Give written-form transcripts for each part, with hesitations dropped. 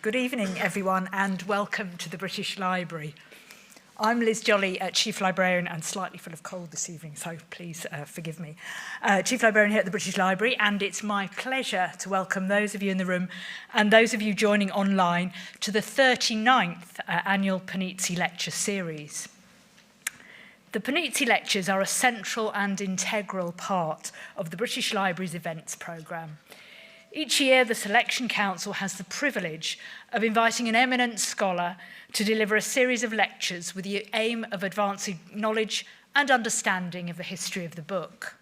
Good evening, everyone, and welcome to the British Library. I'm Liz Jolly, Chief Librarian, and slightly full of cold this evening, so please forgive me. Chief Librarian here at the British Library, and it's my pleasure to welcome those of you in the room and those of you joining online to the 39th annual Panizzi Lecture Series. The Panizzi Lectures are a central and integral part of the British Library's events programme. Each year, the Selection Council has the privilege of inviting an eminent scholar to deliver a series of lectures with the aim of advancing knowledge and understanding of the history of the book.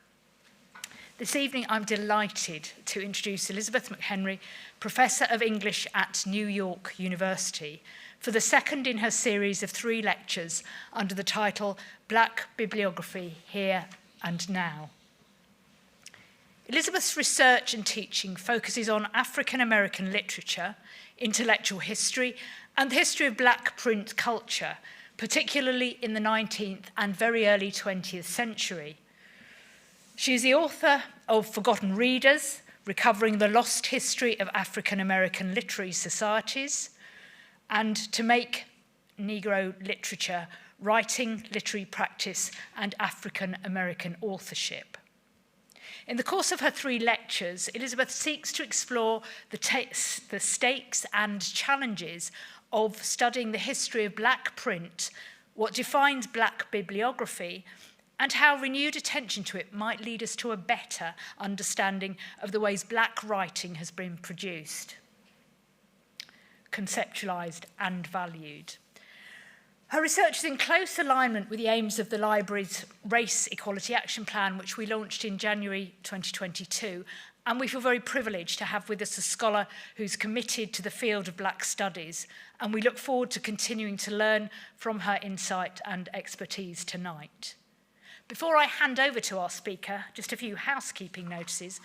This evening, I'm delighted to introduce Elizabeth McHenry, Professor of English at New York University, for the second in her series of 3 lectures under the title Black Bibliography, Here and Now. Elizabeth's research and teaching focuses on African American literature, intellectual history, and the history of Black print culture, particularly in the 19th and very early 20th century. She is the author of Forgotten Readers, Recovering the Lost History of African American Literary Societies, and To Make Negro Literature, Writing, Literary Practice, and African American Authorship. In the course of her 3 lectures, Elizabeth seeks to explore the stakes and challenges of studying the history of Black print, what defines Black bibliography, and how renewed attention to it might lead us to a better understanding of the ways Black writing has been produced, conceptualized, and valued. Her research is in close alignment with the aims of the Library's Race Equality Action Plan, which we launched in January 2022, and we feel very privileged to have with us a scholar who's committed to the field of Black studies, and we look forward to continuing to learn from her insight and expertise tonight. Before I hand over to our speaker, just a few housekeeping notices.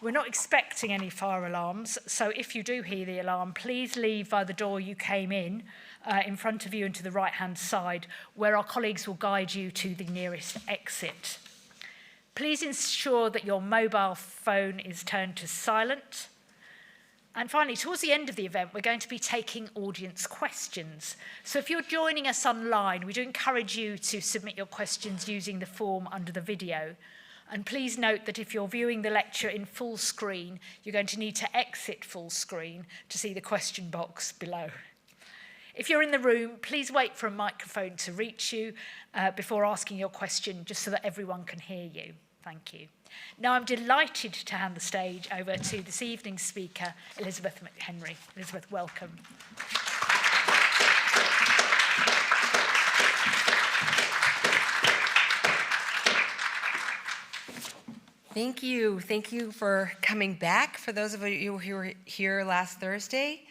We're not expecting any fire alarms, so if you do hear the alarm, please leave by the door you came in front of you and to the right-hand side, where our colleagues will guide you to the nearest exit. Please ensure that your mobile phone is turned to silent. And finally, towards the end of the event, we're going to be taking audience questions. So if you're joining us online, we do encourage you to submit your questions using the form under the video. And please note that if you're viewing the lecture in full screen, you're going to need to exit full screen to see the question box below. If you're in the room, please wait for a microphone to reach you before asking your question, just so that everyone can hear you. Thank you. Now I'm delighted to hand the stage over to this evening's speaker, Elizabeth McHenry. Elizabeth, welcome. Thank you. Thank you for coming back, for those of you who were here last Thursday.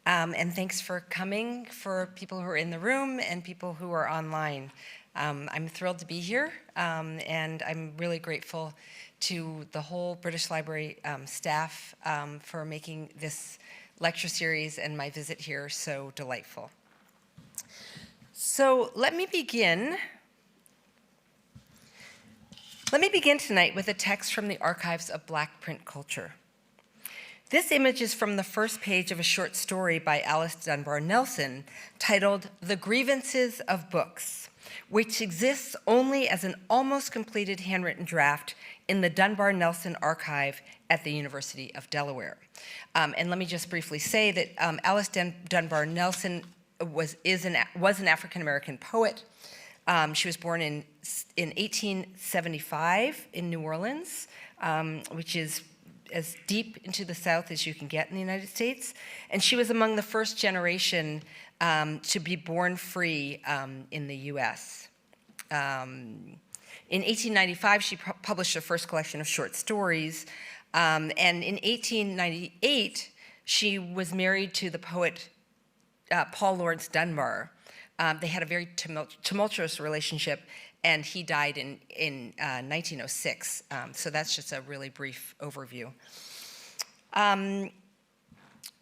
And thanks for coming for people who are in the room and people who are online. I'm thrilled to be here, and I'm really grateful to the whole British Library staff for making this lecture series and my visit here so delightful. So let me begin tonight with a text from the Archives of Black Print Culture. This image is from the first page of a short story by Alice Dunbar Nelson titled The Grievances of Books, which exists only as an almost completed handwritten draft in the Dunbar Nelson archive at the University of Delaware. And let me just briefly say that Alice Dunbar Nelson was an African-American poet. She was born in 1875 in New Orleans, which is as deep into the South as you can get in the United States. And she was among the first generation to be born free in the US. In 1895, she published her first collection of short stories. And in 1898, she was married to the poet Paul Laurence Dunbar. They had a very tumultuous relationship, and he died in 1906. So that's just a really brief overview.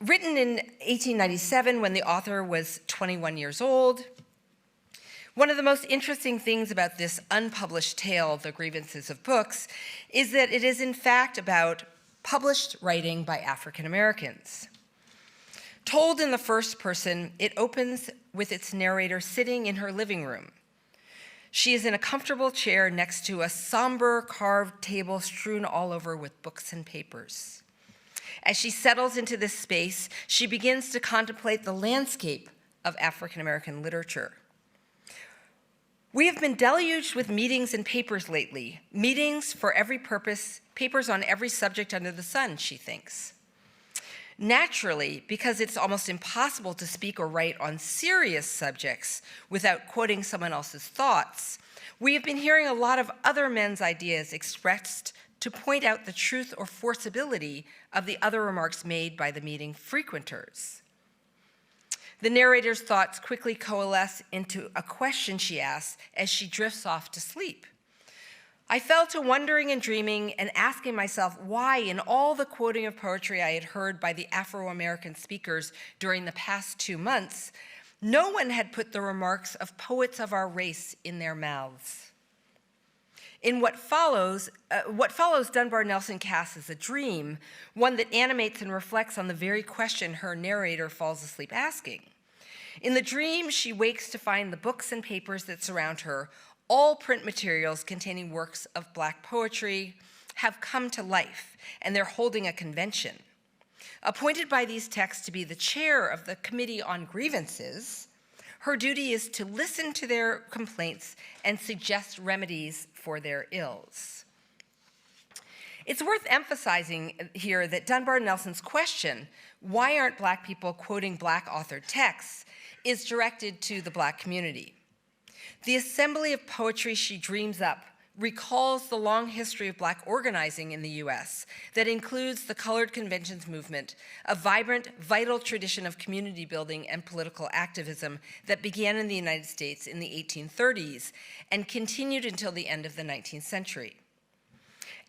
Written in 1897 when the author was 21 years old, one of the most interesting things about this unpublished tale, The Grievances of Books, is that it is in fact about published writing by African Americans. Told in the first person, it opens with its narrator sitting in her living room. She is in a comfortable chair next to a somber carved table strewn all over with books and papers. As she settles into this space, she begins to contemplate the landscape of African American literature. We have been deluged with meetings and papers lately, meetings for every purpose, papers on every subject under the sun, she thinks. Naturally, because it's almost impossible to speak or write on serious subjects without quoting someone else's thoughts, we have been hearing a lot of other men's ideas expressed to point out the truth or forcibility of the other remarks made by the meeting frequenters. The narrator's thoughts quickly coalesce into a question she asks as she drifts off to sleep. I fell to wondering and dreaming and asking myself why, in all the quoting of poetry I had heard by the Afro-American speakers during the past 2 months, no one had put the remarks of poets of our race in their mouths. In what follows, Dunbar Nelson casts as a dream, one that animates and reflects on the very question her narrator falls asleep asking. In the dream, she wakes to find the books and papers that surround her, all print materials containing works of Black poetry, have come to life, and they're holding a convention. Appointed by these texts to be the chair of the Committee on Grievances, her duty is to listen to their complaints and suggest remedies for their ills. It's worth emphasizing here that Dunbar Nelson's question, why aren't Black people quoting Black authored texts, is directed to the Black community. The assembly of poetry she dreams up recalls the long history of Black organizing in the US that includes the colored conventions movement, a vibrant, vital tradition of community building and political activism that began in the United States in the 1830s and continued until the end of the 19th century.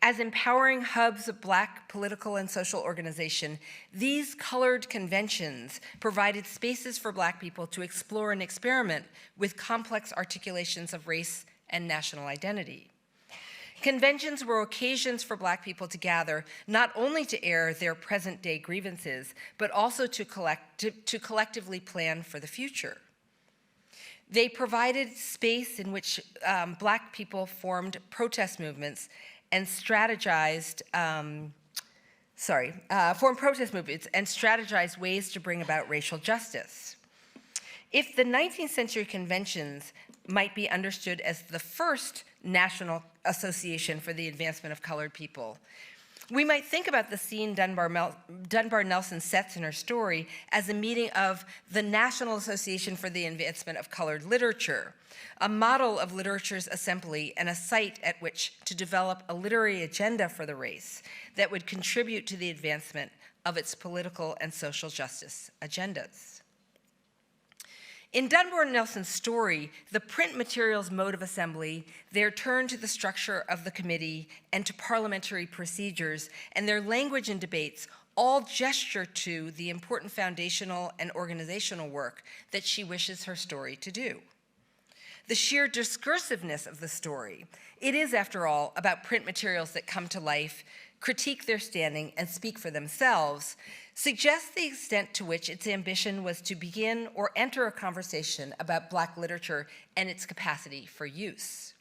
As empowering hubs of Black political and social organization, these colored conventions provided spaces for Black people to explore and experiment with complex articulations of race and national identity. Conventions were occasions for Black people to gather, not only to air their present-day grievances, but also to collectively plan for the future. They provided space in which Black people formed protest movements and strategized ways to bring about racial justice. If the 19th century conventions might be understood as the first national association for the advancement of colored people, we might think about the scene Dunbar Nelson sets in her story as a meeting of the National Association for the Advancement of Colored Literature, a model of literature's assembly and a site at which to develop a literary agenda for the race that would contribute to the advancement of its political and social justice agendas. In Dunbar Nelson's story, the print materials mode of assembly, their turn to the structure of the committee and to parliamentary procedures, and their language and debates all gesture to the important foundational and organizational work that she wishes her story to do. The sheer discursiveness of the story, it is, after all, about print materials that come to life, critique their standing, and speak for themselves, suggests the extent to which its ambition was to begin or enter a conversation about Black literature and its capacity for use.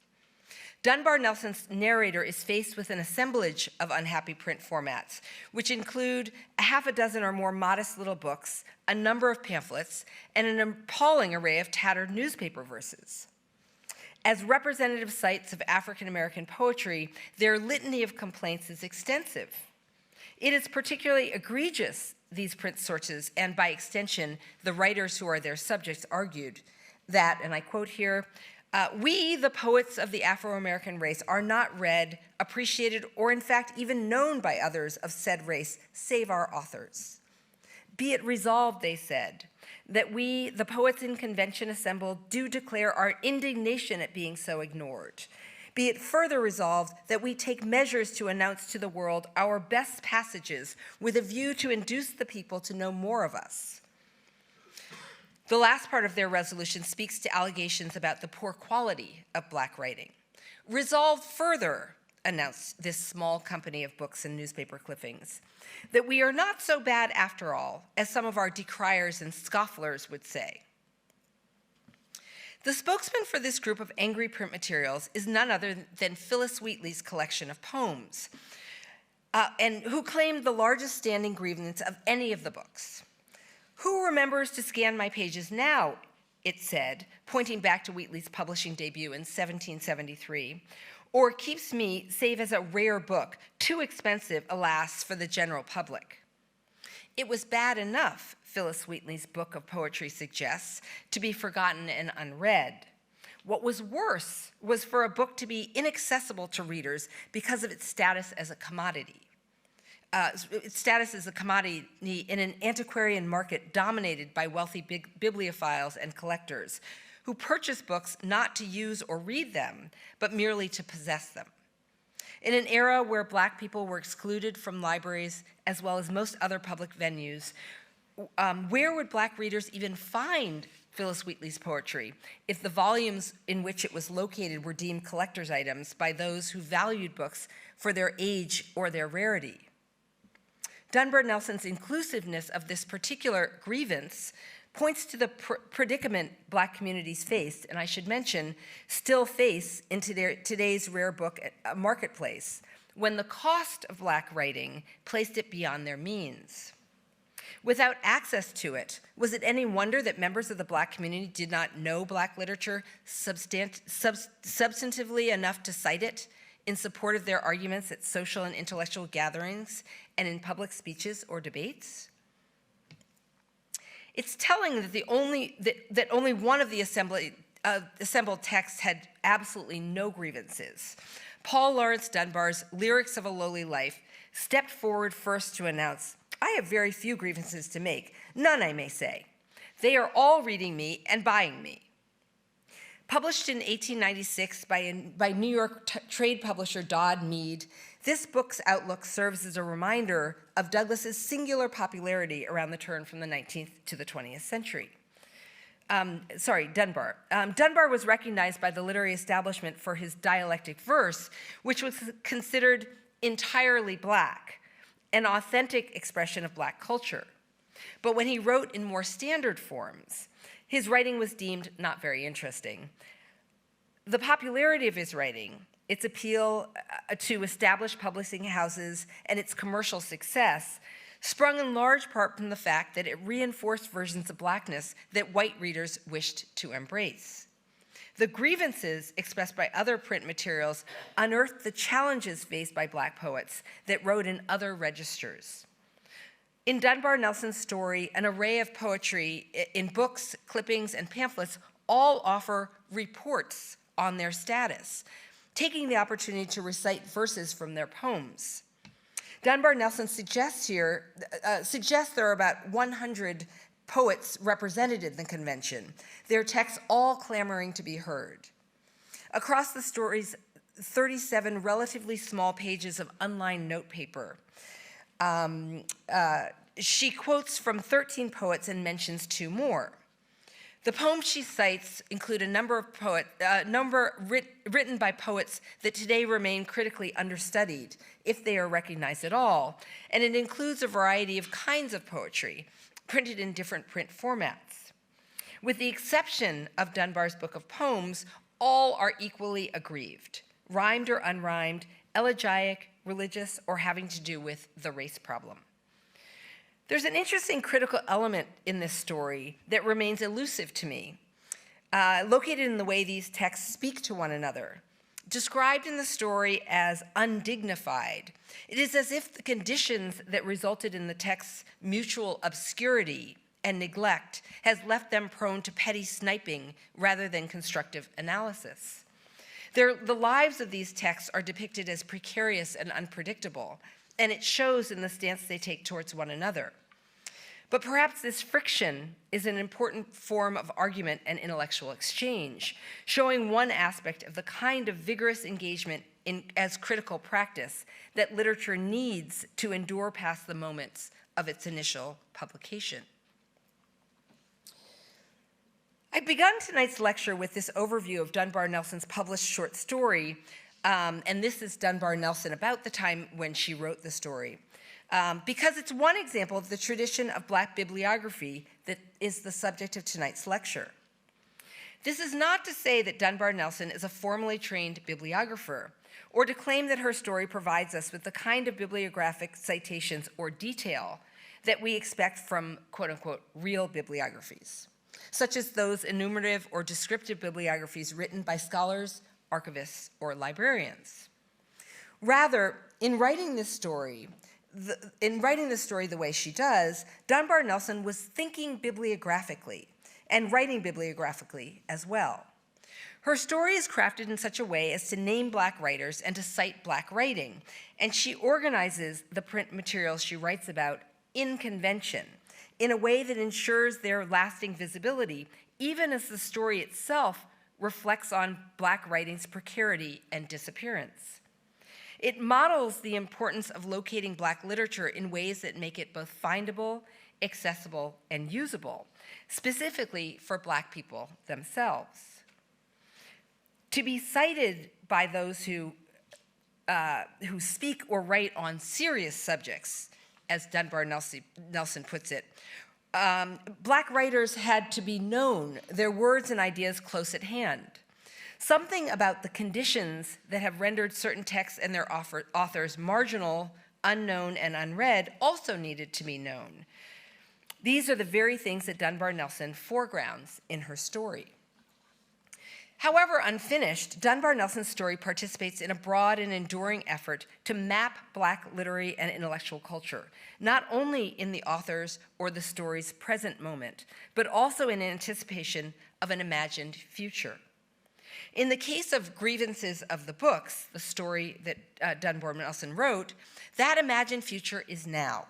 Dunbar Nelson's narrator is faced with an assemblage of unhappy print formats, which include a half a dozen or more modest little books, a number of pamphlets, and an appalling array of tattered newspaper verses. As representative sites of African American poetry, their litany of complaints is extensive. It is particularly egregious, these print sources, and by extension, the writers who are their subjects argued that, and I quote here, we, the poets of the Afro-American race, are not read, appreciated, or in fact even known by others of said race, save our authors. Be it resolved, they said, that we, the poets in convention assembled, do declare our indignation at being so ignored. Be it further resolved that we take measures to announce to the world our best passages with a view to induce the people to know more of us. The last part of their resolution speaks to allegations about the poor quality of Black writing. Resolved further, announced this small company of books and newspaper clippings, that we are not so bad after all, as some of our decriers and scofflers would say. The spokesman for this group of angry print materials is none other than Phyllis Wheatley's collection of poems, and who claimed the largest standing grievance of any of the books. "Who remembers to scan my pages now?" it said, pointing back to Wheatley's publishing debut in 1773, "or keeps me, save as a rare book, too expensive, alas, for the general public." It was bad enough, Phyllis Wheatley's book of poetry suggests, to be forgotten and unread. What was worse was for a book to be inaccessible to readers because of its status as a commodity. Its status as a commodity in an antiquarian market dominated by wealthy bibliophiles and collectors who purchase books not to use or read them, but merely to possess them. In an era where Black people were excluded from libraries as well as most other public venues, where would Black readers even find Phyllis Wheatley's poetry if the volumes in which it was located were deemed collector's items by those who valued books for their age or their rarity? Dunbar Nelson's inclusiveness of this particular grievance points to the predicament Black communities faced, and I should mention, still face in today's rare book marketplace, when the cost of Black writing placed it beyond their means. Without access to it, was it any wonder that members of the Black community did not know Black literature substantively enough to cite it in support of their arguments at social and intellectual gatherings and in public speeches or debates? It's telling that only one of the assembled texts had absolutely no grievances. Paul Laurence Dunbar's Lyrics of a Lowly Life stepped forward first to announce, "I have very few grievances to make, none I may say. They are all reading me and buying me." Published in 1896 by New York trade publisher Dodd Mead, this book's outlook serves as a reminder of Douglas's singular popularity around the turn from the 19th to the 20th century. Dunbar. Dunbar was recognized by the literary establishment for his dialectic verse, which was considered entirely Black, an authentic expression of Black culture. But when he wrote in more standard forms, his writing was deemed not very interesting. The popularity of his writing, its appeal to established publishing houses, and its commercial success sprung in large part from the fact that it reinforced versions of Blackness that white readers wished to embrace. The grievances expressed by other print materials unearthed the challenges faced by Black poets that wrote in other registers. In Dunbar Nelson's story, an array of poetry in books, clippings, and pamphlets all offer reports on their status, taking the opportunity to recite verses from their poems. Dunbar Nelson suggests there are about 100 poets represented in the convention, their texts all clamoring to be heard. Across the story's 37 relatively small pages of unlined notepaper, she quotes from 13 poets and mentions 2 more. The poems she cites include a number written by poets that today remain critically understudied, if they are recognized at all, and it includes a variety of kinds of poetry, printed in different print formats. With the exception of Dunbar's book of poems, all are equally aggrieved, rhymed or unrhymed, elegiac, religious, or having to do with the race problem. There's an interesting critical element in this story that remains elusive to me, located in the way these texts speak to one another. Described in the story as undignified, it is as if the conditions that resulted in the text's mutual obscurity and neglect has left them prone to petty sniping rather than constructive analysis. The lives of these texts are depicted as precarious and unpredictable, and it shows in the stance they take towards one another. But perhaps this friction is an important form of argument and intellectual exchange, showing one aspect of the kind of vigorous engagement as critical practice that literature needs to endure past the moments of its initial publication. I've begun tonight's lecture with this overview of Dunbar Nelson's published short story, And this is Dunbar Nelson about the time when she wrote the story. Because it's one example of the tradition of Black bibliography that is the subject of tonight's lecture. This is not to say that Dunbar Nelson is a formally trained bibliographer, or to claim that her story provides us with the kind of bibliographic citations or detail that we expect from quote-unquote real bibliographies, such as those enumerative or descriptive bibliographies written by scholars, archivists, or librarians. Rather, in writing this story the way she does, Dunbar Nelson was thinking bibliographically and writing bibliographically as well. Her story is crafted in such a way as to name Black writers and to cite Black writing, and she organizes the print materials she writes about in convention in a way that ensures their lasting visibility, even as the story itself reflects on Black writing's precarity and disappearance. It models the importance of locating Black literature in ways that make it both findable, accessible, and usable, specifically for Black people themselves. To be cited by those who speak or write on serious subjects, as Dunbar Nelson puts it, Black writers had to be known, their words and ideas close at hand. Something about the conditions that have rendered certain texts and their authors marginal, unknown, and unread also needed to be known. These are the very things that Dunbar Nelson foregrounds in her story. However unfinished, Dunbar Nelson's story participates in a broad and enduring effort to map Black literary and intellectual culture, not only in the author's or the story's present moment, but also in anticipation of an imagined future. In the case of Grievances of the Books, the story that Dunbar Nelson wrote, that imagined future is now.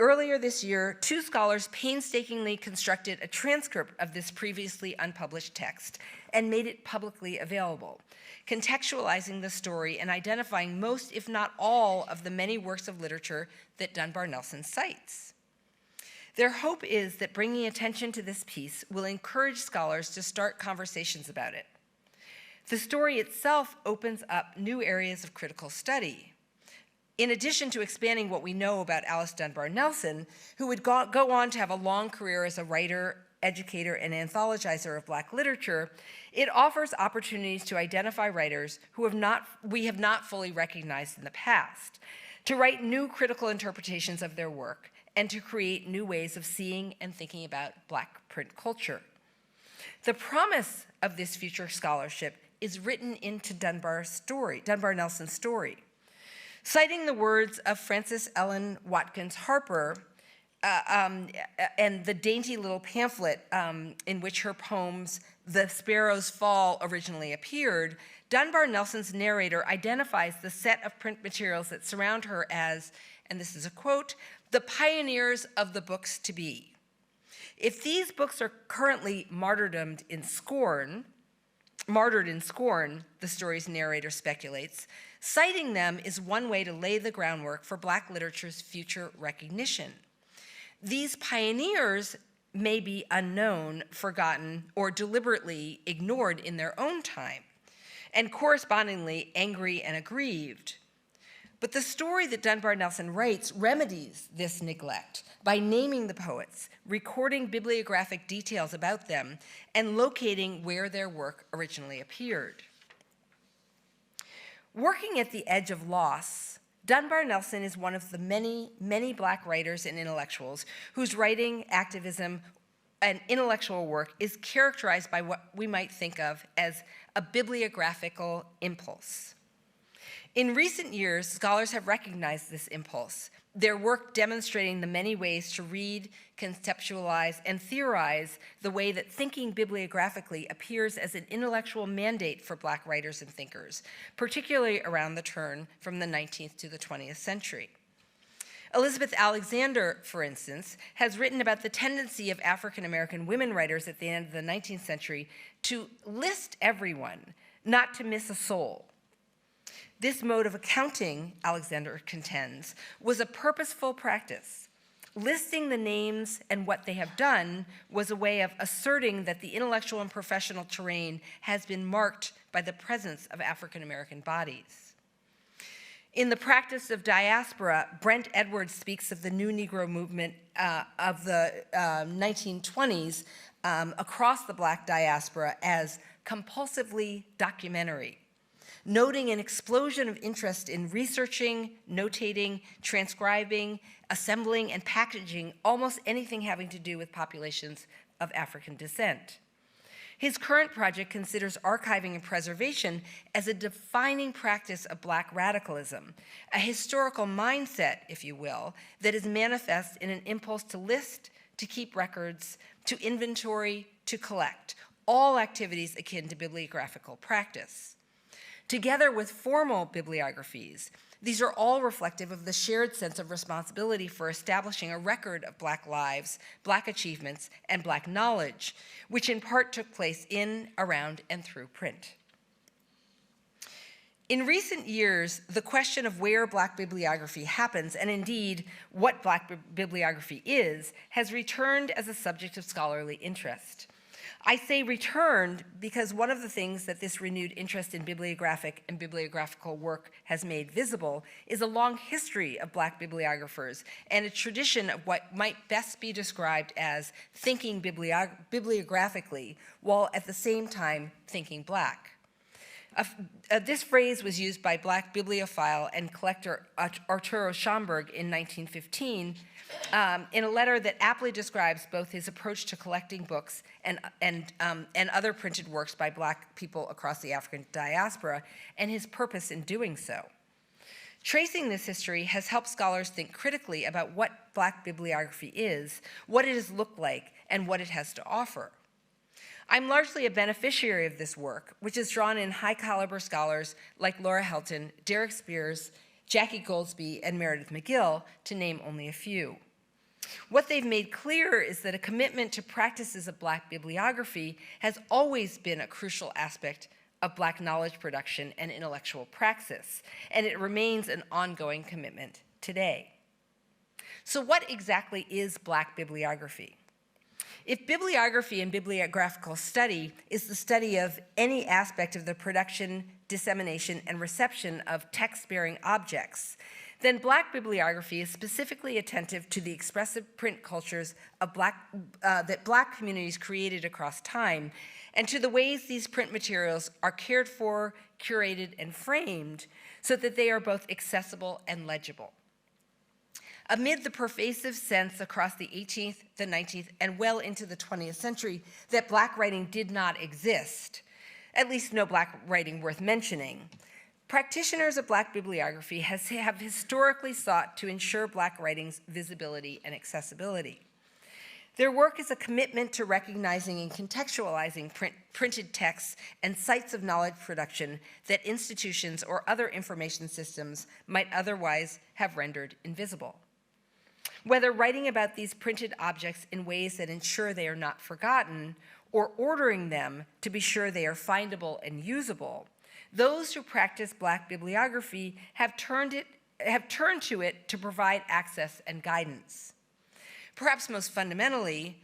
Earlier this year, two scholars painstakingly constructed a transcript of this previously unpublished text and made it publicly available, contextualizing the story and identifying most, if not all, of the many works of literature that Dunbar Nelson cites. Their hope is that bringing attention to this piece will encourage scholars to start conversations about it. The story itself opens up new areas of critical study. In addition to expanding what we know about Alice Dunbar Nelson, who would go on to have a long career as a writer, educator, and anthologizer of Black literature, it offers opportunities to identify writers who we have not fully recognized in the past, to write new critical interpretations of their work, and to create new ways of seeing and thinking about Black print culture. The promise of this future scholarship is written into Dunbar Nelson's story. Citing the words of Frances Ellen Watkins Harper and the dainty little pamphlet in which her poems The Sparrow's Fall originally appeared, Dunbar Nelson's narrator identifies the set of print materials that surround her as, and this is a quote, the pioneers of the books to be. If these books are currently martyred in scorn, the story's narrator speculates, citing them is one way to lay the groundwork for Black literature's future recognition. These pioneers may be unknown, forgotten, or deliberately ignored in their own time, and correspondingly angry and aggrieved. But the story that Dunbar Nelson writes remedies this neglect by naming the poets, recording bibliographic details about them, and locating where their work originally appeared. Working at the edge of loss, Dunbar Nelson is one of the many, many Black writers and intellectuals whose writing, activism, and intellectual work is characterized by what we might think of as a bibliographical impulse. In recent years, scholars have recognized this impulse, their work demonstrating the many ways to read, conceptualize, and theorize the way that thinking bibliographically appears as an intellectual mandate for Black writers and thinkers, particularly around the turn from the 19th to the 20th century. Elizabeth Alexander, for instance, has written about the tendency of African-American women writers at the end of the 19th century to list everyone, not to miss a soul. This mode of accounting, Alexander contends, was a purposeful practice, Listing the names and what they have done was a way of asserting that the intellectual and professional terrain has been marked by the presence of African American bodies. In The Practice of Diaspora, Brent Edwards speaks of the New Negro movement of the 1920s across the Black diaspora as compulsively documentary, noting an explosion of interest in researching, notating, transcribing, assembling, and packaging almost anything having to do with populations of African descent. His current project considers archiving and preservation as a defining practice of Black radicalism, a historical mindset, if you will, that is manifest in an impulse to list, to keep records, to inventory, to collect, all activities akin to bibliographical practice. Together with formal bibliographies, these are all reflective of the shared sense of responsibility for establishing a record of Black lives, Black achievements, and Black knowledge, which in part took place in, around, and through print. In recent years, the question of where Black bibliography happens, and indeed what Black bibliography is, has returned as a subject of scholarly interest. I say returned because one of the things that this renewed interest in bibliographic and bibliographical work has made visible is a long history of Black bibliographers and a tradition of what might best be described as thinking bibliographically while at the same time thinking Black. This phrase was used by Black bibliophile and collector Arturo Schomburg in 1915 in a letter that aptly describes both his approach to collecting books and other printed works by Black people across the African diaspora and his purpose in doing so. Tracing this history has helped scholars think critically about what Black bibliography is, what it has looked like, and what it has to offer. I'm largely a beneficiary of this work, which has drawn in high-caliber scholars like Laura Helton, Derek Spears, Jackie Goldsby, and Meredith McGill, to name only a few. What they've made clear is that a commitment to practices of Black bibliography has always been a crucial aspect of Black knowledge production and intellectual praxis, and it remains an ongoing commitment today. So what exactly is Black bibliography? If bibliography and bibliographical study is the study of any aspect of the production, dissemination, and reception of text-bearing objects, then Black bibliography is specifically attentive to the expressive print cultures of that Black communities created across time, and to the ways these print materials are cared for, curated, and framed so that they are both accessible and legible. Amid the pervasive sense across the 18th, the 19th, and well into the 20th century that Black writing did not exist, at least no Black writing worth mentioning, practitioners of Black bibliography have historically sought to ensure Black writing's visibility and accessibility. Their work is a commitment to recognizing and contextualizing printed texts and sites of knowledge production that institutions or other information systems might otherwise have rendered invisible. Whether writing about these printed objects in ways that ensure they are not forgotten, or ordering them to be sure they are findable and usable, those who practice Black bibliography have turned to it to provide access and guidance. Perhaps most fundamentally,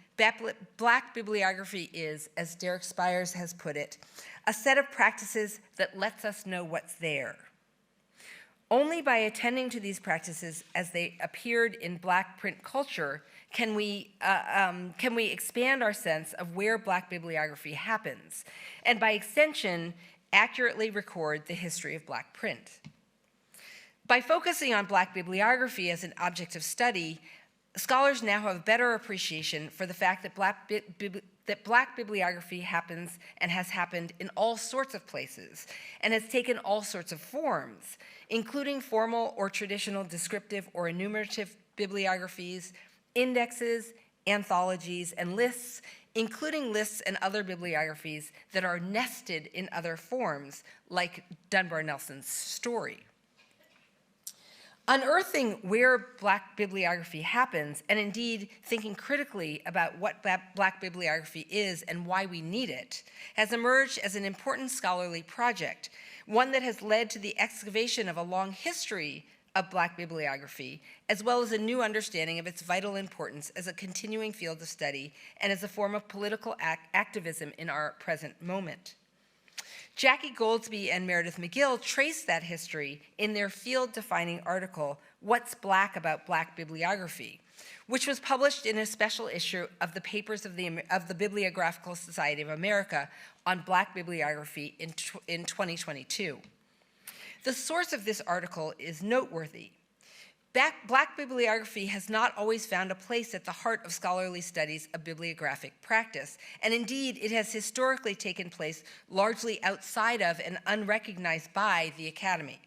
Black bibliography is, as Derek Spears has put it, a set of practices that lets us know what's there. Only by attending to these practices as they appeared in Black print culture can we expand our sense of where Black bibliography happens, and by extension, accurately record the history of Black print. By focusing on Black bibliography as an object of study, scholars now have a better appreciation for the fact that Black bibliography happens and has happened in all sorts of places and has taken all sorts of forms, including formal or traditional descriptive or enumerative bibliographies, indexes, anthologies, and lists, including lists and other bibliographies that are nested in other forms, like Dunbar Nelson's story. Unearthing where Black bibliography happens, and indeed thinking critically about what Black bibliography is and why we need it, has emerged as an important scholarly project, one that has led to the excavation of a long history of Black bibliography, as well as a new understanding of its vital importance as a continuing field of study and as a form of political activism in our present moment. Jackie Goldsby and Meredith McGill traced that history in their field-defining article, What's Black About Black Bibliography?, which was published in a special issue of the Papers of the Bibliographical Society of America on Black bibliography in 2022. The source of this article is noteworthy. Black bibliography has not always found a place at the heart of scholarly studies of bibliographic practice, and indeed it has historically taken place largely outside of and unrecognized by the academy.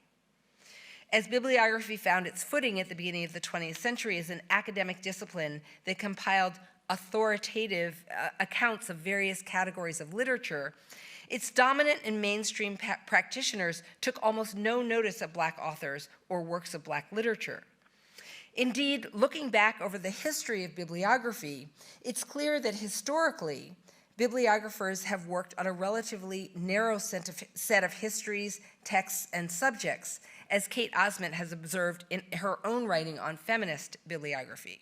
As bibliography found its footing at the beginning of the 20th century as an academic discipline that compiled authoritative accounts of various categories of literature, its dominant and mainstream practitioners took almost no notice of Black authors or works of Black literature. Indeed, looking back over the history of bibliography, it's clear that historically, bibliographers have worked on a relatively narrow set of histories, texts, and subjects, as Kate Osment has observed in her own writing on feminist bibliography.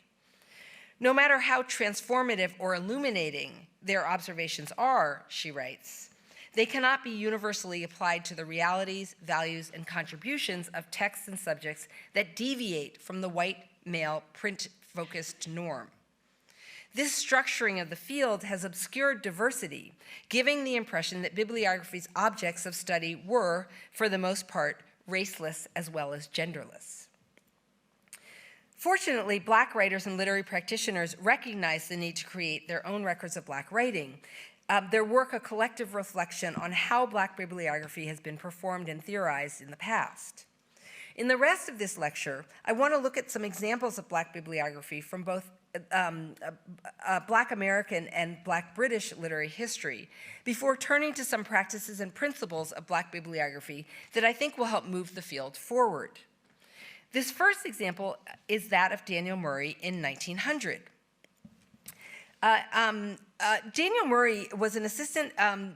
No matter how transformative or illuminating their observations are, she writes, they cannot be universally applied to the realities, values, and contributions of texts and subjects that deviate from the white male print-focused norm. This structuring of the field has obscured diversity, giving the impression that bibliography's objects of study were, for the most part, raceless as well as genderless. Fortunately, Black writers and literary practitioners recognize the need to create their own records of Black writing, their work a collective reflection on how Black bibliography has been performed and theorized in the past. In the rest of this lecture, I want to look at some examples of Black bibliography from both Black American and Black British literary history, before turning to some practices and principles of Black bibliography that I think will help move the field forward. This first example is that of Daniel Murray in 1900. Daniel Murray was an assistant at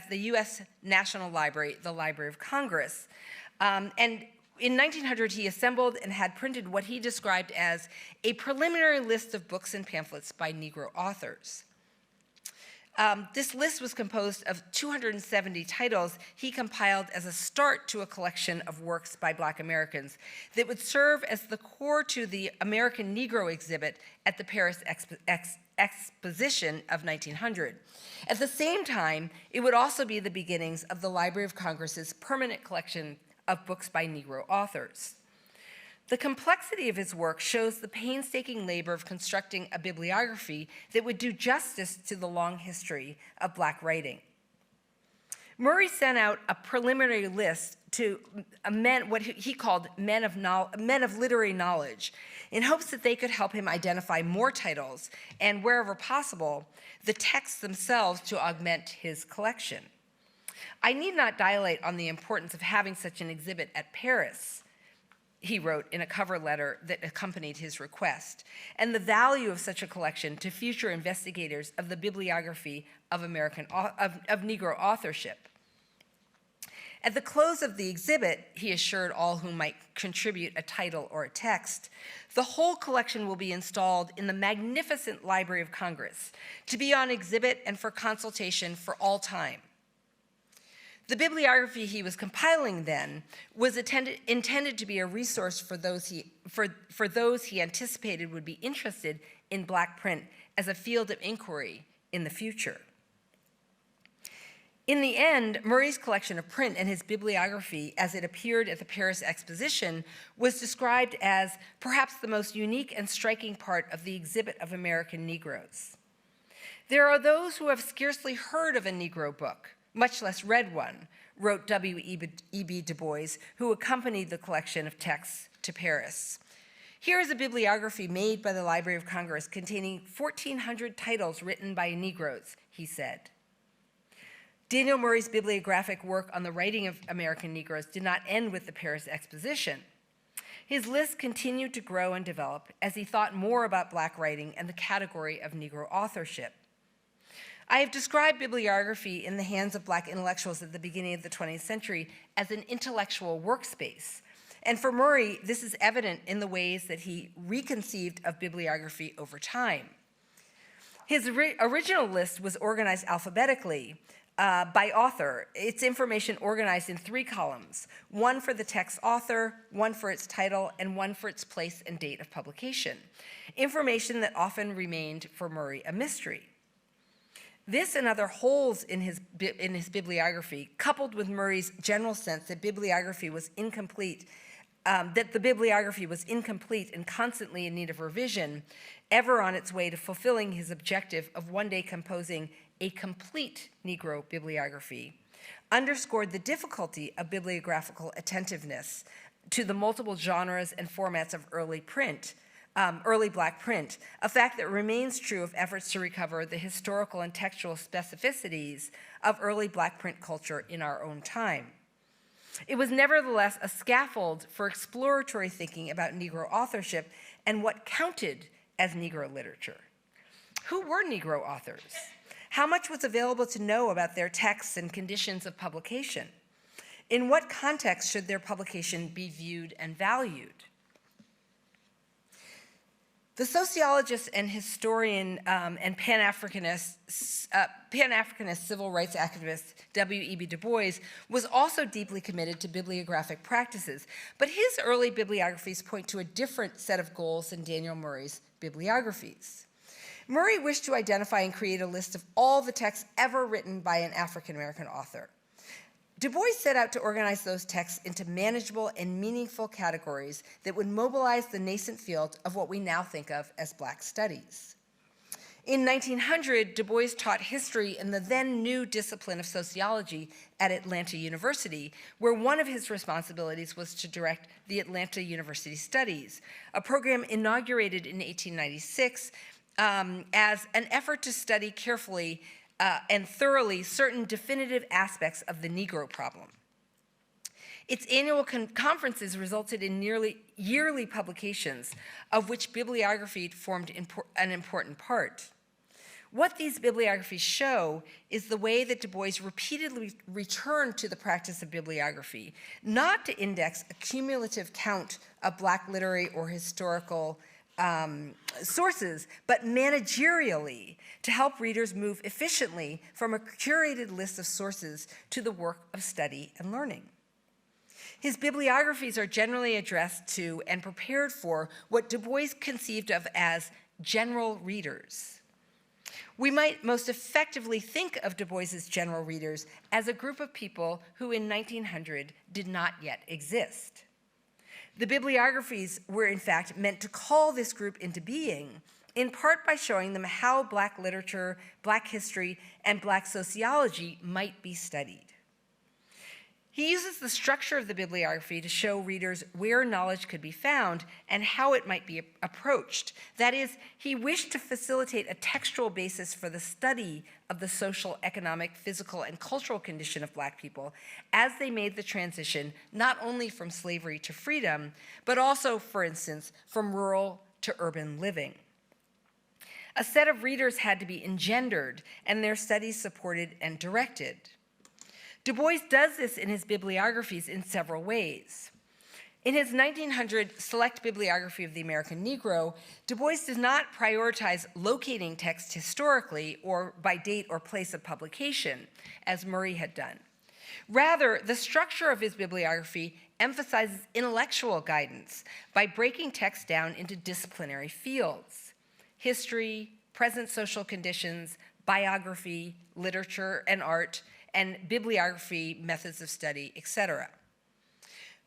the U.S. National Library, the Library of Congress, and in 1900, he assembled and had printed what he described as a preliminary list of books and pamphlets by Negro authors. This list was composed of 270 titles he compiled as a start to a collection of works by Black Americans that would serve as the core to the American Negro exhibit at the Paris Exposition of 1900. At the same time, it would also be the beginnings of the Library of Congress's permanent collection of books by Negro authors. The complexity of his work shows the painstaking labor of constructing a bibliography that would do justice to the long history of Black writing. Murray sent out a preliminary list to what he called men of literary knowledge, in hopes that they could help him identify more titles and, wherever possible, the texts themselves to augment his collection. I need not dilate on the importance of having such an exhibit at Paris, he wrote in a cover letter that accompanied his request, and the value of such a collection to future investigators of the bibliography of Negro authorship. At the close of the exhibit, he assured all who might contribute a title or a text, the whole collection will be installed in the magnificent Library of Congress to be on exhibit and for consultation for all time. The bibliography he was compiling then was intended to be a resource for those he anticipated would be interested in Black print as a field of inquiry in the future. In the end, Murray's collection of print and his bibliography as it appeared at the Paris Exposition was described as perhaps the most unique and striking part of the exhibit of American Negroes. There are those who have scarcely heard of a Negro book, much less read one, wrote W.E.B. Du Bois, who accompanied the collection of texts to Paris. Here is a bibliography made by the Library of Congress containing 1,400 titles written by Negroes, he said. Daniel Murray's bibliographic work on the writing of American Negroes did not end with the Paris Exposition. His list continued to grow and develop as he thought more about Black writing and the category of Negro authorship. I have described bibliography in the hands of Black intellectuals at the beginning of the 20th century as an intellectual workspace, And for Murray, this is evident in the ways that he reconceived of bibliography over time. His original list was organized alphabetically by author. Its information organized in 3 columns, one for the text author, one for its title, and one for its place and date of publication. Information that often remained for Murray a mystery. This and other holes in his bibliography, coupled with Murray's general sense that bibliography was incomplete, that the bibliography was incomplete and constantly in need of revision, ever on its way to fulfilling his objective of one day composing a complete Negro bibliography, underscored the difficulty of bibliographical attentiveness to the multiple genres and formats of early Black print, a fact that remains true of efforts to recover the historical and textual specificities of early Black print culture in our own time. It was nevertheless a scaffold for exploratory thinking about Negro authorship and what counted as Negro literature. Who were Negro authors? How much was available to know about their texts and conditions of publication? In what context should their publication be viewed and valued? The sociologist and historian and Pan-Africanist civil rights activist W.E.B. Du Bois was also deeply committed to bibliographic practices, but his early bibliographies point to a different set of goals than Daniel Murray's bibliographies. Murray wished to identify and create a list of all the texts ever written by an African-American author. Du Bois set out to organize those texts into manageable and meaningful categories that would mobilize the nascent field of what we now think of as Black studies. In 1900, Du Bois taught history in the then new discipline of sociology at Atlanta University, where one of his responsibilities was to direct the Atlanta University Studies, a program inaugurated in 1896 as an effort to study carefully and thoroughly certain definitive aspects of the Negro problem. Its annual conferences resulted in nearly yearly publications, of which bibliography formed an important part. What these bibliographies show is the way that Du Bois repeatedly returned to the practice of bibliography, not to index a cumulative count of Black literary or historical sources, but managerially to help readers move efficiently from a curated list of sources to the work of study and learning. His bibliographies are generally addressed to and prepared for what Du Bois conceived of as general readers. We might most effectively think of Du Bois's general readers as a group of people who in 1900 did not yet exist. The bibliographies were, in fact, meant to call this group into being, in part by showing them how Black literature, Black history, and Black sociology might be studied. He uses the structure of the bibliography to show readers where knowledge could be found and how it might be approached. That is, he wished to facilitate a textual basis for the study of the social, economic, physical, and cultural condition of Black people as they made the transition not only from slavery to freedom, but also, for instance, from rural to urban living. A set of readers had to be engendered and their studies supported and directed. Du Bois does this in his bibliographies in several ways. In his 1900 Select Bibliography of the American Negro, Du Bois does not prioritize locating text historically or by date or place of publication, as Murray had done. Rather, the structure of his bibliography emphasizes intellectual guidance by breaking text down into disciplinary fields: history, present social conditions, biography, literature and art, and bibliography, methods of study, etc.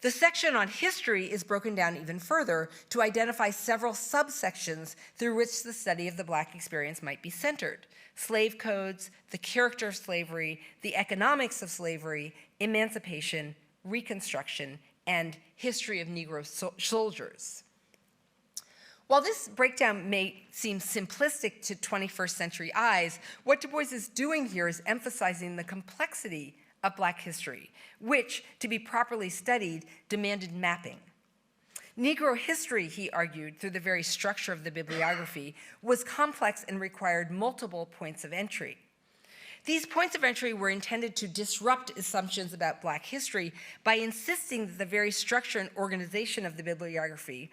The section on history is broken down even further to identify several subsections through which the study of the Black experience might be centered: slave codes, the character of slavery, the economics of slavery, emancipation, Reconstruction, and history of Negro soldiers. While this breakdown may seem simplistic to 21st century eyes, what Du Bois is doing here is emphasizing the complexity of Black history, which, to be properly studied, demanded mapping. Negro history, he argued, through the very structure of the bibliography, was complex and required multiple points of entry. These points of entry were intended to disrupt assumptions about Black history by insisting that the very structure and organization of the bibliography,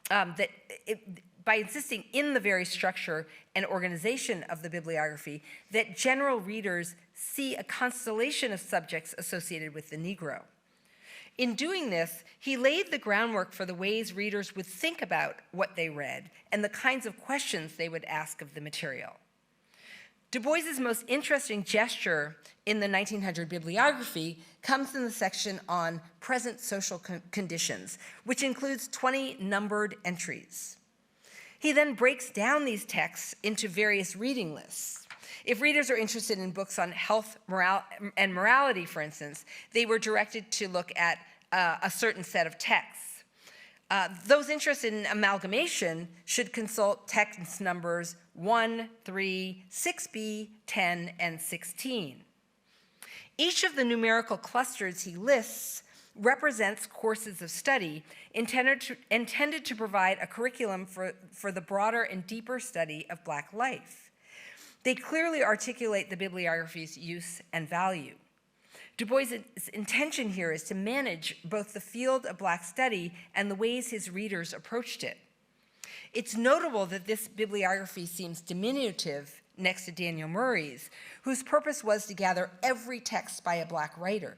by insisting in the very structure and organization of the bibliography that general readers see a constellation of subjects associated with the Negro. In doing this, he laid the groundwork for the ways readers would think about what they read and the kinds of questions they would ask of the material. Du Bois's most interesting gesture in the 1900 bibliography comes in the section on present social conditions, which includes 20 numbered entries. He then breaks down these texts into various reading lists. If readers are interested in books on health, and morality, for instance, they were directed to look at a certain set of texts. Those interested in amalgamation should consult text numbers 1, 3, 6b, 10, and 16. Each of the numerical clusters he lists represents courses of study intended to provide a curriculum for the broader and deeper study of Black life. They clearly articulate the bibliography's use and value. Du Bois' intention here is to manage both the field of Black study and the ways his readers approached it. It's notable that this bibliography seems diminutive next to Daniel Murray's, whose purpose was to gather every text by a Black writer.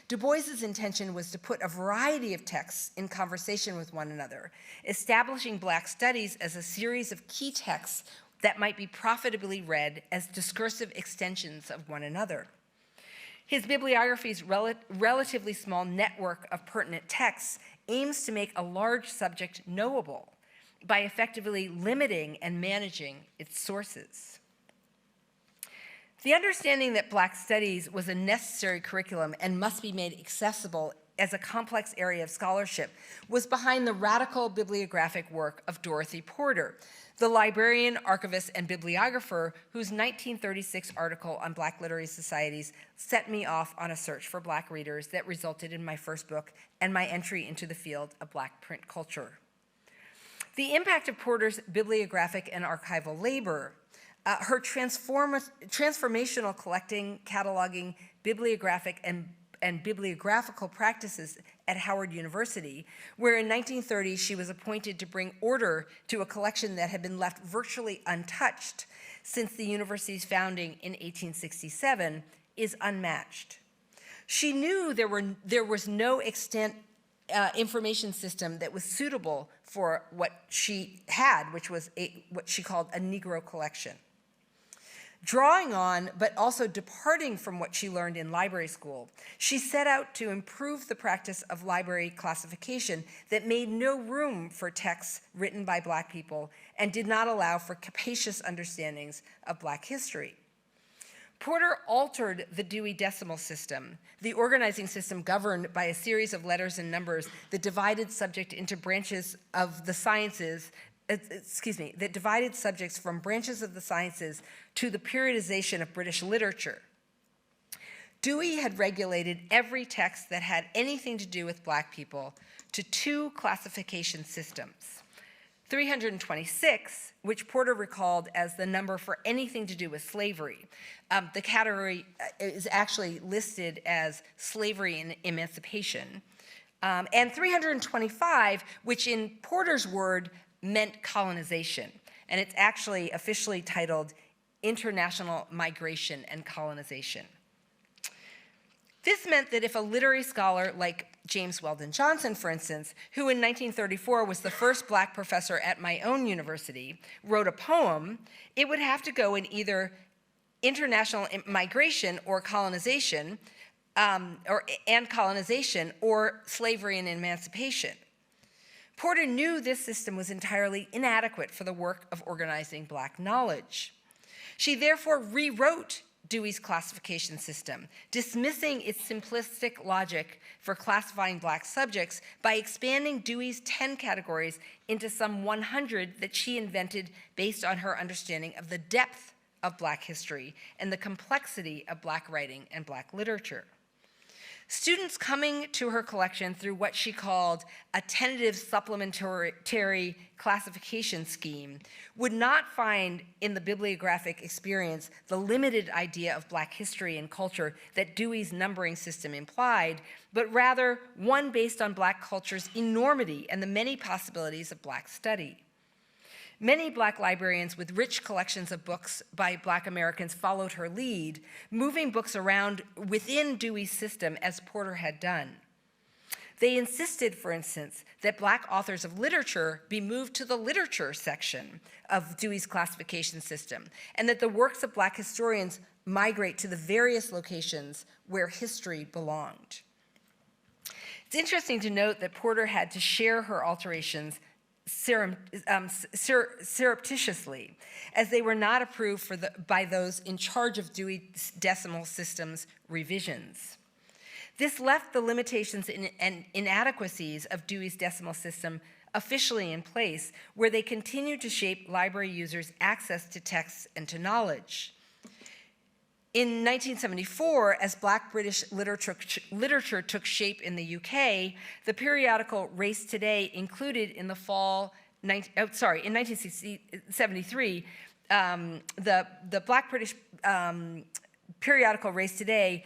Du Bois's intention was to put a variety of texts in conversation with one another, establishing Black studies as a series of key texts that might be profitably read as discursive extensions of one another. His bibliography's relatively small network of pertinent texts aims to make a large subject knowable by effectively limiting and managing its sources. The understanding that Black studies was a necessary curriculum and must be made accessible as a complex area of scholarship was behind the radical bibliographic work of Dorothy Porter, the librarian, archivist, and bibliographer whose 1936 article on Black literary societies set me off on a search for Black readers that resulted in my first book and my entry into the field of Black print culture. The impact of Porter's bibliographic and archival labor, her transformational collecting, cataloging, bibliographic, and bibliographical practices at Howard University, where in 1930 she was appointed to bring order to a collection that had been left virtually untouched since the university's founding in 1867, is unmatched. She knew there was no extant information system that was suitable for what she had, which was what she called a Negro collection. Drawing on, but also departing from what she learned in library school, she set out to improve the practice of library classification that made no room for texts written by Black people and did not allow for capacious understandings of Black history. Porter altered the Dewey Decimal System, the organizing system governed by a series of letters and numbers that divided subject into branches of the sciences, that divided subjects from branches of the sciences to the periodization of British literature. Dewey had regulated every text that had anything to do with Black people to two classification systems. 326, which Porter recalled as the number for anything to do with slavery. The category is actually listed as slavery and emancipation. And 325, which in Porter's word meant colonization. And it's actually officially titled International Migration and Colonization. This meant that if a literary scholar like James Weldon Johnson, for instance, who in 1934 was the first Black professor at my own university, wrote a poem, it would have to go in either international migration or colonization, or slavery and emancipation. Porter knew this system was entirely inadequate for the work of organizing Black knowledge. She therefore rewrote Dewey's classification system, dismissing its simplistic logic for classifying Black subjects by expanding Dewey's 10 categories into some 100 that she invented based on her understanding of the depth of Black history and the complexity of Black writing and Black literature. Students coming to her collection through what she called a tentative supplementary classification scheme would not find in the bibliographic experience the limited idea of Black history and culture that Dewey's numbering system implied, but rather one based on Black culture's enormity and the many possibilities of Black study. Many Black librarians with rich collections of books by Black Americans followed her lead, moving books around within Dewey's system as Porter had done. They insisted, for instance, that Black authors of literature be moved to the literature section of Dewey's classification system, and that the works of Black historians migrate to the various locations where history belonged. It's interesting to note that Porter had to share her alterations surreptitiously, as they were not approved by those in charge of Dewey's Decimal System's revisions. This left the limitations and inadequacies of Dewey's Decimal System officially in place, where they continued to shape library users' access to texts and to knowledge. In 1974, as Black British literature took shape in the UK, the periodical Race Today included in the fall, in 1973, the Black British periodical Race Today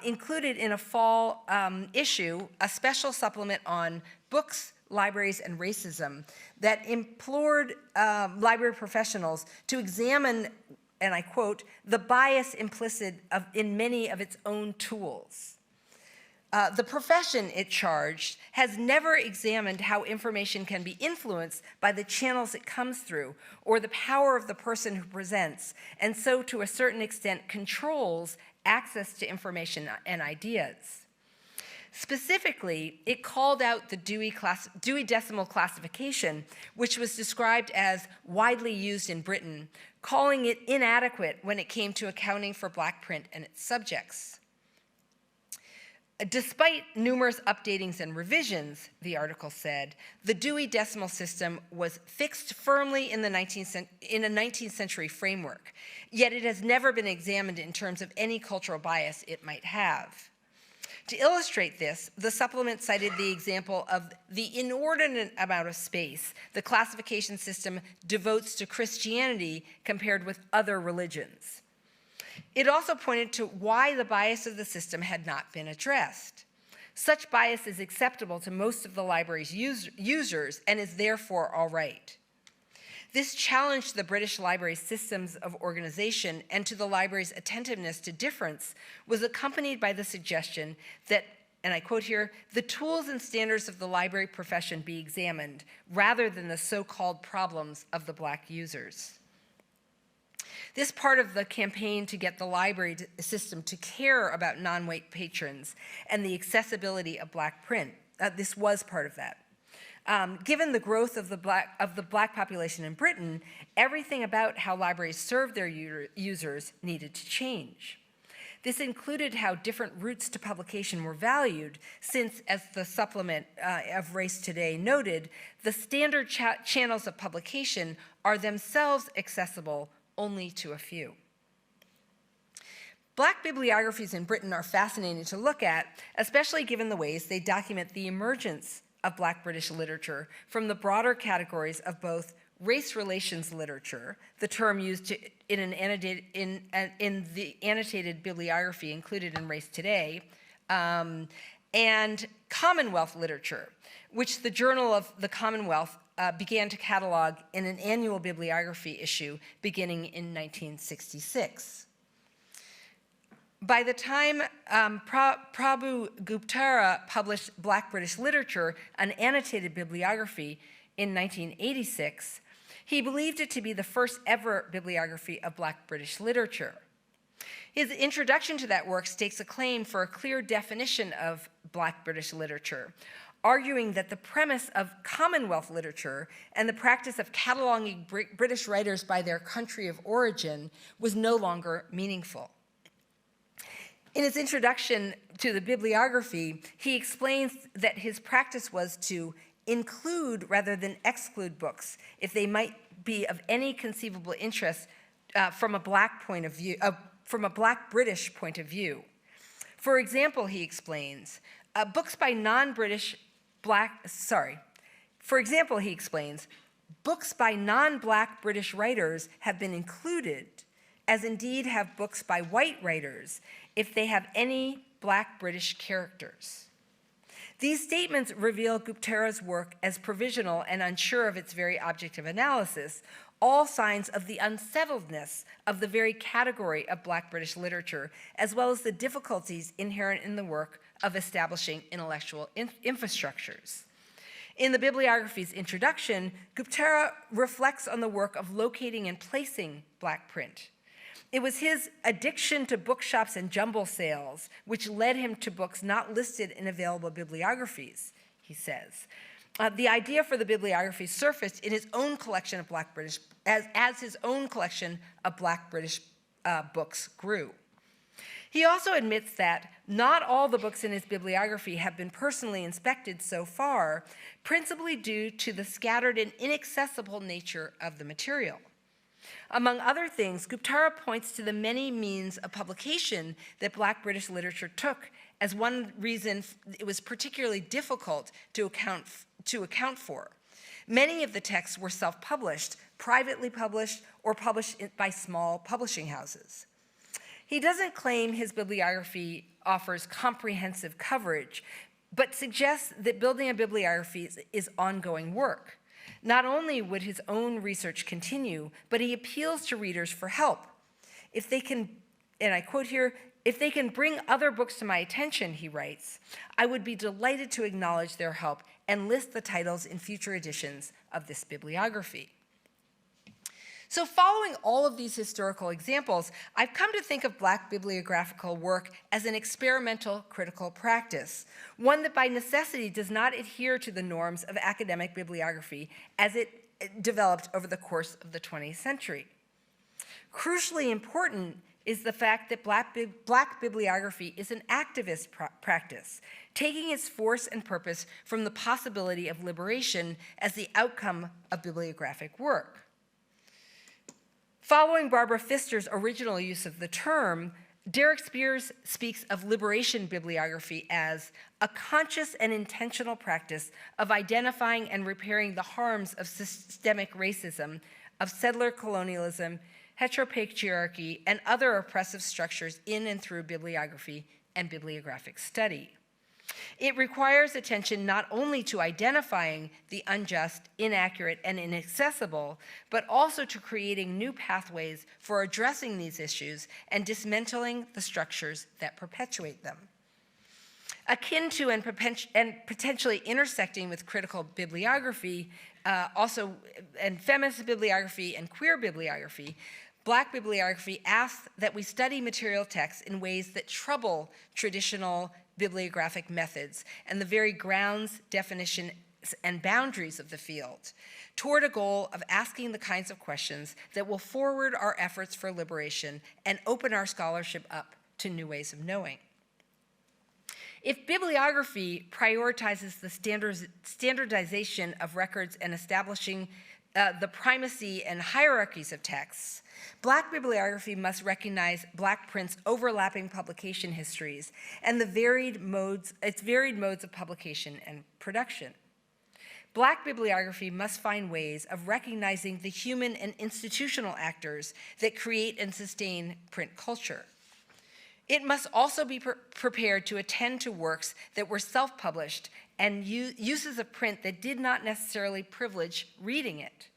included in a fall issue a special supplement on books, libraries, and racism that implored library professionals to examine, and I quote, the bias implicit in many of its own tools. The profession, it charged, has never examined how information can be influenced by the channels it comes through, or the power of the person who presents, and so to a certain extent controls access to information and ideas. Specifically, it called out the Dewey Decimal classification, which was described as widely used in Britain, calling it inadequate when it came to accounting for Black print and its subjects. Despite numerous updatings and revisions, the article said, the Dewey Decimal System was fixed firmly in a 19th century framework, yet it has never been examined in terms of any cultural bias it might have. To illustrate this, the supplement cited the example of the inordinate amount of space the classification system devotes to Christianity compared with other religions. It also pointed to why the bias of the system had not been addressed. Such bias is acceptable to most of the library's users and is therefore all right. This challenged the British Library's systems of organization, and to the library's attentiveness to difference was accompanied by the suggestion that, and I quote here, the tools and standards of the library profession be examined rather than the so-called problems of the Black users. This part of the campaign to get the library system to care about non-white patrons and the accessibility of Black print, this was part of that. Given the growth of the Black population in Britain, everything about how libraries served their users needed to change. This included how different routes to publication were valued, since, as the supplement of Race Today noted, the standard channels of publication are themselves accessible only to a few. Black bibliographies in Britain are fascinating to look at, especially given the ways they document the emergence of Black British literature from the broader categories of both race relations literature, the term used in the annotated bibliography included in Race Today, and Commonwealth literature, which the Journal of the Commonwealth began to catalog in an annual bibliography issue beginning in 1966. By the time Prabhu Guptara published Black British Literature, an annotated bibliography, in 1986, he believed it to be the first ever bibliography of Black British literature. His introduction to that work stakes a claim for a clear definition of Black British literature, arguing that the premise of Commonwealth literature and the practice of cataloging British writers by their country of origin was no longer meaningful. In his introduction to the bibliography, he explains that his practice was to include rather than exclude books if they might be of any conceivable interest from a Black point of view, from a Black British point of view. For example, he explains, books by non-British Black British writers have been included, as indeed have books by white writers, if they have any Black British characters. These statements reveal Guptara's work as provisional and unsure of its very object of analysis, all signs of the unsettledness of the very category of Black British literature, as well as the difficulties inherent in the work of establishing intellectual infrastructures. In the bibliography's introduction, Guptara reflects on the work of locating and placing Black print. It was his addiction to bookshops and jumble sales which led him to books not listed in available bibliographies, he says. The idea for the bibliography surfaced in his own collection of Black British, as his own collection of Black British books grew. He also admits that not all the books in his bibliography have been personally inspected so far, principally due to the scattered and inaccessible nature of the material. Among other things, Guptara points to the many means of publication that Black British literature took as one reason it was particularly difficult to account for. Many of the texts were self-published, privately published, or published by small publishing houses. He doesn't claim his bibliography offers comprehensive coverage, but suggests that building a bibliography is ongoing work. Not only would his own research continue, but he appeals to readers for help. If they can, and I quote here, "If they can bring other books to my attention," he writes, "I would be delighted to acknowledge their help and list the titles in future editions of this bibliography." So following all of these historical examples, I've come to think of Black bibliographical work as an experimental critical practice, one that by necessity does not adhere to the norms of academic bibliography as it developed over the course of the 20th century. Crucially important is the fact that Black bibliography is an activist practice, taking its force and purpose from the possibility of liberation as the outcome of bibliographic work. Following Barbara Pfister's original use of the term, Derek Spears speaks of liberation bibliography as a conscious and intentional practice of identifying and repairing the harms of systemic racism, of settler colonialism, heteropatriarchy, and other oppressive structures in and through bibliography and bibliographic study. It requires attention not only to identifying the unjust, inaccurate, and inaccessible, but also to creating new pathways for addressing these issues and dismantling the structures that perpetuate them. Akin to and potentially intersecting with critical bibliography, and feminist bibliography and queer bibliography, Black bibliography asks that we study material texts in ways that trouble traditional bibliographic methods and the very grounds, definitions, and boundaries of the field, toward a goal of asking the kinds of questions that will forward our efforts for liberation and open our scholarship up to new ways of knowing. If bibliography prioritizes the standardization of records and establishing the primacy and hierarchies of texts, Black bibliography must recognize Black print's overlapping publication histories and its varied modes of publication and production. Black bibliography must find ways of recognizing the human and institutional actors that create and sustain print culture. It must also be prepared to attend to works that were self-published and uses of print that did not necessarily privilege reading it.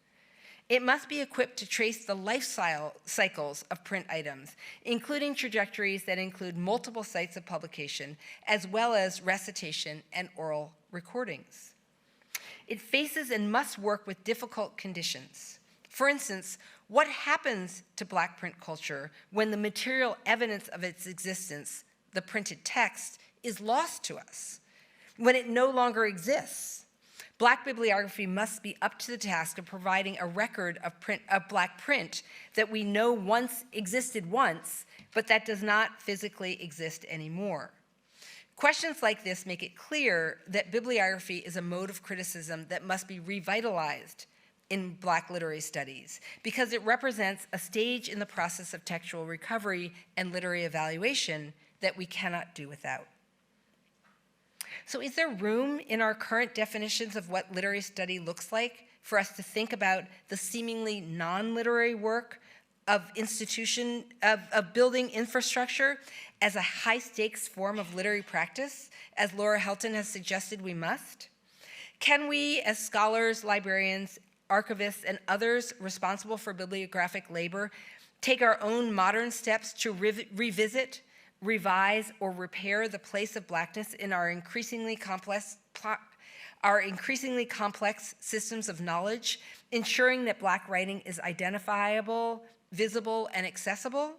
It must be equipped to trace the life cycles of print items, including trajectories that include multiple sites of publication, as well as recitation and oral recordings. It faces and must work with difficult conditions. For instance, what happens to Black print culture when the material evidence of its existence, the printed text, is lost to us, when it no longer exists? Black bibliography must be up to the task of providing a record of Black print that we know existed once, but that does not physically exist anymore. Questions like this make it clear that bibliography is a mode of criticism that must be revitalized in Black literary studies, because it represents a stage in the process of textual recovery and literary evaluation that we cannot do without. So is there room in our current definitions of what literary study looks like for us to think about the seemingly non-literary work of building infrastructure as a high-stakes form of literary practice, as Laura Helton has suggested we must? Can we, as scholars, librarians, archivists, and others responsible for bibliographic labor, take our own modern steps to revisit, revise, or repair the place of Blackness in our increasingly complex systems of knowledge, ensuring that Black writing is identifiable, visible, and accessible?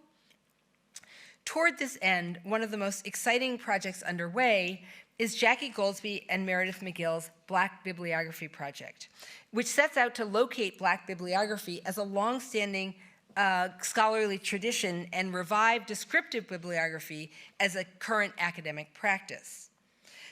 Toward this end, one of the most exciting projects underway is Jackie Goldsby and Meredith McGill's Black Bibliography project, which sets out to locate Black bibliography as a longstanding scholarly tradition and revive descriptive bibliography as a current academic practice.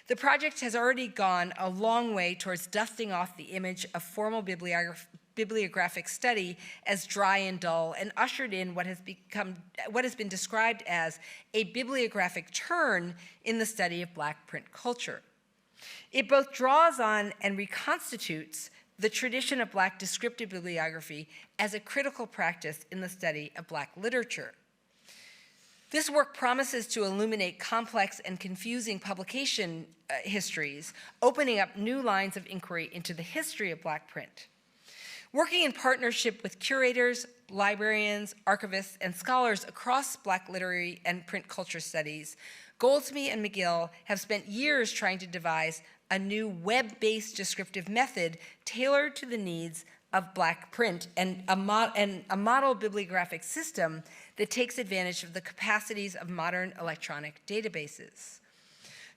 The project has already gone a long way towards dusting off the image of formal bibliographic study as dry and dull, and ushered in what has been described as a bibliographic turn in the study of Black print culture. It both draws on and reconstitutes the tradition of Black descriptive bibliography as a critical practice in the study of Black literature. This work promises to illuminate complex and confusing publication histories, opening up new lines of inquiry into the history of Black print. Working in partnership with curators, librarians, archivists, and scholars across Black literary and print culture studies, Goldsby and McGill have spent years trying to devise a new web-based descriptive method tailored to the needs of Black print and a model bibliographic system that takes advantage of the capacities of modern electronic databases.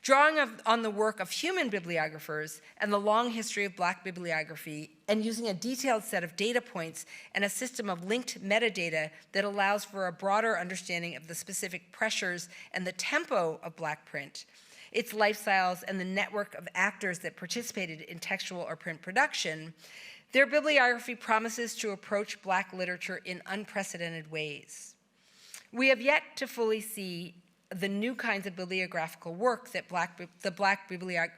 Drawing on the work of human bibliographers and the long history of Black bibliography, and using a detailed set of data points and a system of linked metadata that allows for a broader understanding of the specific pressures and the tempo of Black print, its lifestyles, and the network of actors that participated in textual or print production, their bibliography promises to approach Black literature in unprecedented ways. We have yet to fully see the new kinds of bibliographical work that the Black Bibliography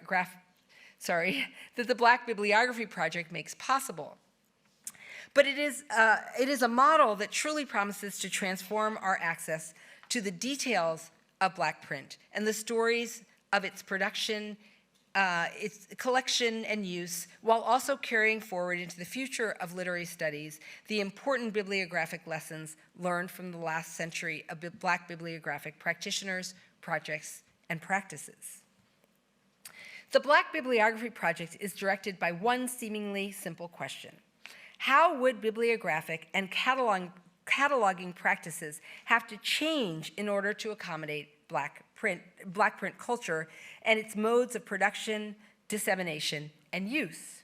Project makes possible. But it is a model that truly promises to transform our access to the details of Black print and the stories of its production, its collection and use, while also carrying forward into the future of literary studies the important bibliographic lessons learned from the last century of Black bibliographic practitioners, projects, and practices. The Black Bibliography Project is directed by one seemingly simple question: how would bibliographic and cataloging practices have to change in order to accommodate Black print culture and its modes of production, dissemination, and use?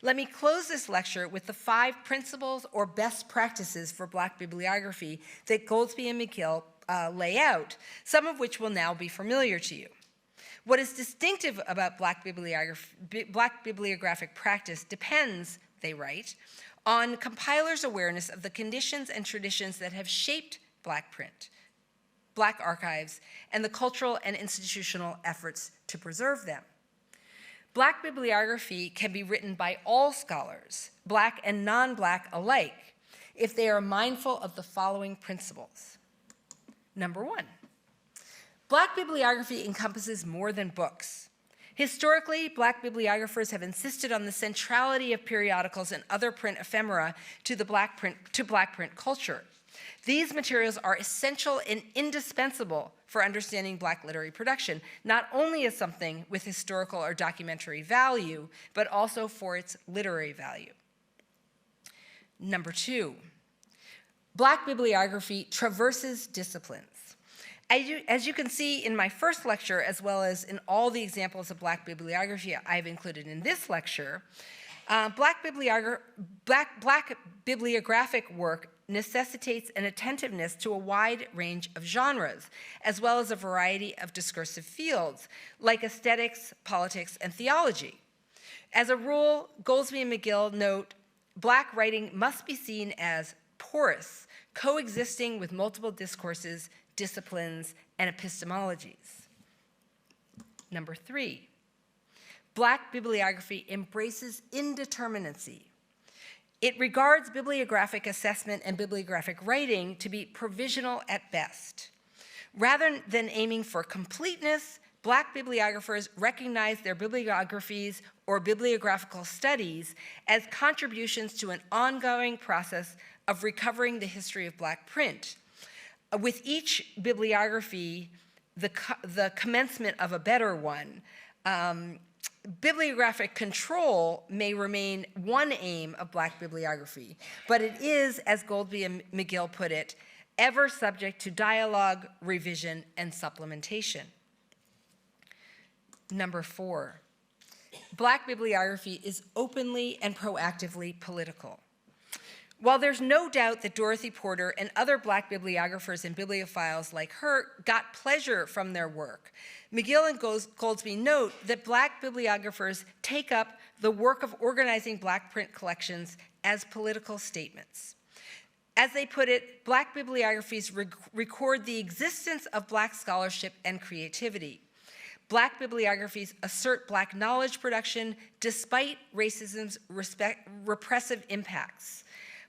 Let me close this lecture with the 5 principles or best practices for Black bibliography that Goldsby and McGill lay out, some of which will now be familiar to you. What is distinctive about Black bibliographic practice depends, they write, on compilers' awareness of the conditions and traditions that have shaped Black print, Black archives, and the cultural and institutional efforts to preserve them. Black bibliography can be written by all scholars, Black and non-Black alike, if they are mindful of the following principles. Number 1, Black bibliography encompasses more than books. Historically, Black bibliographers have insisted on the centrality of periodicals and other print ephemera to Black print culture. These materials are essential and indispensable for understanding Black literary production, not only as something with historical or documentary value, but also for its literary value. Number 2, Black bibliography traverses disciplines. As you can see in my first lecture, as well as in all the examples of Black bibliography I've included in this lecture, Black bibliographic work necessitates an attentiveness to a wide range of genres, as well as a variety of discursive fields, like aesthetics, politics, and theology. As a rule, Goldsby and McGill note, Black writing must be seen as porous, coexisting with multiple discourses, disciplines, and epistemologies. Number 3, Black bibliography embraces indeterminacy. It regards bibliographic assessment and bibliographic writing to be provisional at best. Rather than aiming for completeness, Black bibliographers recognize their bibliographies or bibliographical studies as contributions to an ongoing process of recovering the history of Black print. With each bibliography, the commencement of a better one, bibliographic control may remain one aim of Black bibliography, but it is, as Goldby and McGill put it, ever subject to dialogue, revision, and supplementation. Number 4, Black bibliography is openly and proactively political. While there's no doubt that Dorothy Porter and other Black bibliographers and bibliophiles like her got pleasure from their work, McGill and Goldsby note that Black bibliographers take up the work of organizing Black print collections as political statements. As they put it, Black bibliographies record the existence of Black scholarship and creativity. Black bibliographies assert Black knowledge production despite racism's repressive impacts.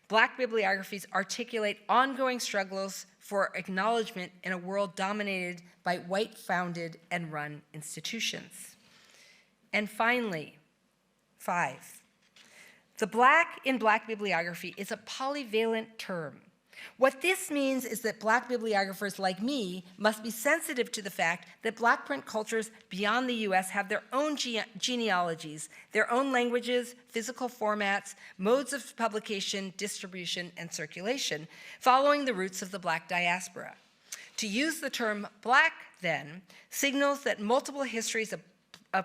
Black bibliographies articulate ongoing struggles for acknowledgement in a world dominated by white-founded and run institutions. And finally, 5, the Black in Black bibliography is a polyvalent term. What this means is that Black bibliographers like me must be sensitive to the fact that Black print cultures beyond the US have their own genealogies, their own languages, physical formats, modes of publication, distribution, and circulation, following the roots of the Black diaspora. To use the term Black, then, signals that multiple histories of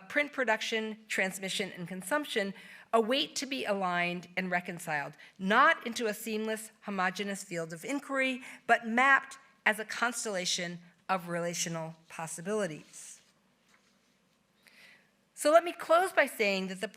print production, transmission, and consumption await to be aligned and reconciled, not into a seamless, homogeneous field of inquiry, but mapped as a constellation of relational possibilities. So let me close by saying that the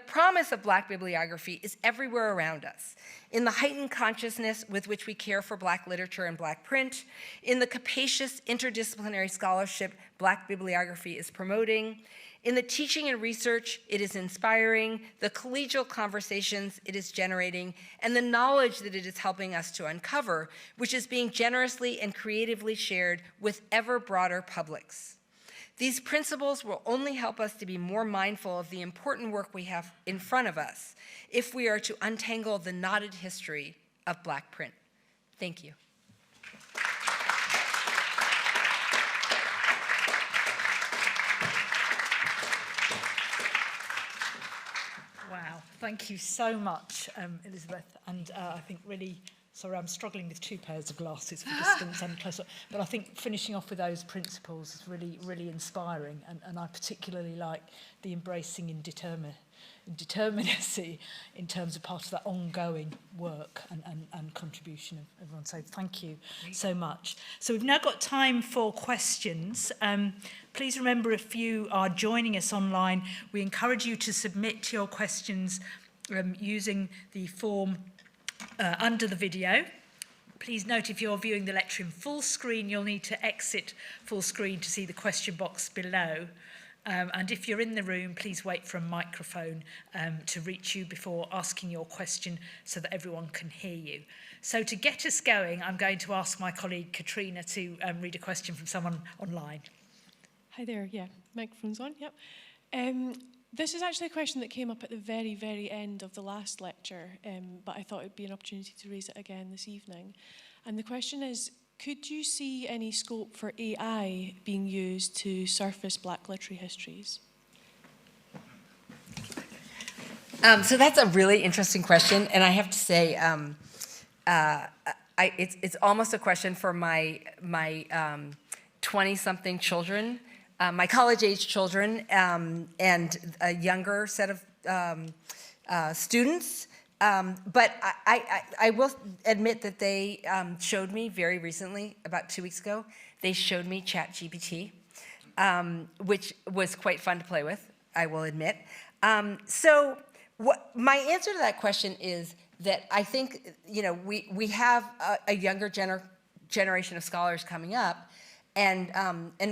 promise of Black bibliography is everywhere around us, in the heightened consciousness with which we care for Black literature and Black print, in the capacious interdisciplinary scholarship Black bibliography is promoting, in the teaching and research it is inspiring, the collegial conversations it is generating, and the knowledge that it is helping us to uncover, which is being generously and creatively shared with ever broader publics. These principles will only help us to be more mindful of the important work we have in front of us if we are to untangle the knotted history of Black print. Thank you. Wow, thank you so much, Elizabeth. And I think really, sorry, I'm struggling with 2 pairs of glasses for distance and close up, but I think finishing off with those principles is really, really inspiring. And I particularly like the embracing indeterminacy in terms of part of that ongoing work and contribution of everyone. So thank you so much. So we've now got time for questions. Please remember, if you are joining us online, we encourage you to submit your questions using the form under the video. Please note, if you're viewing the lecture in full screen, you'll need to exit full screen to see the question box below. And if you're in the room, please wait for a microphone to reach you before asking your question so that everyone can hear you. So to get us going, I'm going to ask my colleague Katrina to read a question from someone online. Hi there, yeah, microphone's on, yep. This is actually a question that came up at the very, very end of the last lecture, but I thought it would be an opportunity to raise it again this evening. And the question is, could you see any scope for AI being used to surface Black literary histories? So that's a really interesting question, and I have to say, it's almost a question for my 20-something children, my college-age children, and a younger set of students. But I will admit that they showed me very recently, about 2 weeks ago, they showed me ChatGPT, which was quite fun to play with, I will admit. So my answer to that question is that I think, we have a younger generation of scholars coming up. And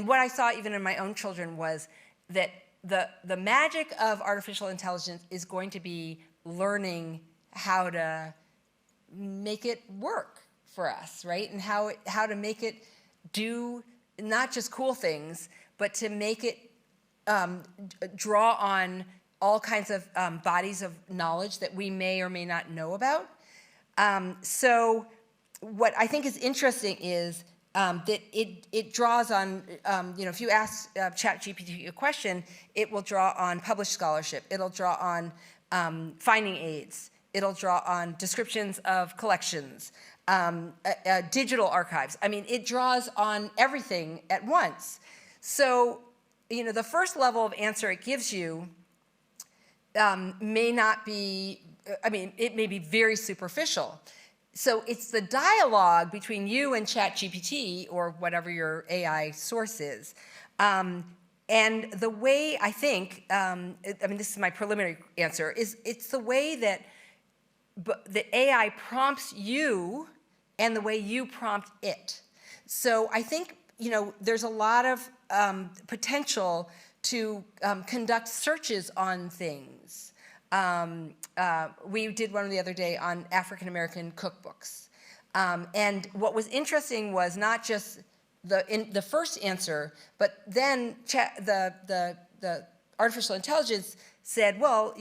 what I saw even in my own children was that the magic of artificial intelligence is going to be learning how to make it work for us, right? And how to make it do not just cool things, but to make it draw on all kinds of bodies of knowledge that we may or may not know about. So what I think is interesting is that it draws on, if you ask ChatGPT a question, it will draw on published scholarship. It'll draw on finding aids. It'll draw on descriptions of collections, digital archives. I mean, it draws on everything at once. So, the first level of answer it gives you may not be, it may be very superficial. So it's the dialogue between you and ChatGPT or whatever your AI source is. And the way I think, this is my preliminary answer, is it's the way that the AI prompts you and the way you prompt it. So I think, there's a lot of potential to conduct searches on things. We did one the other day on African-American cookbooks. And what was interesting was not just the first answer, but then the artificial intelligence said, well,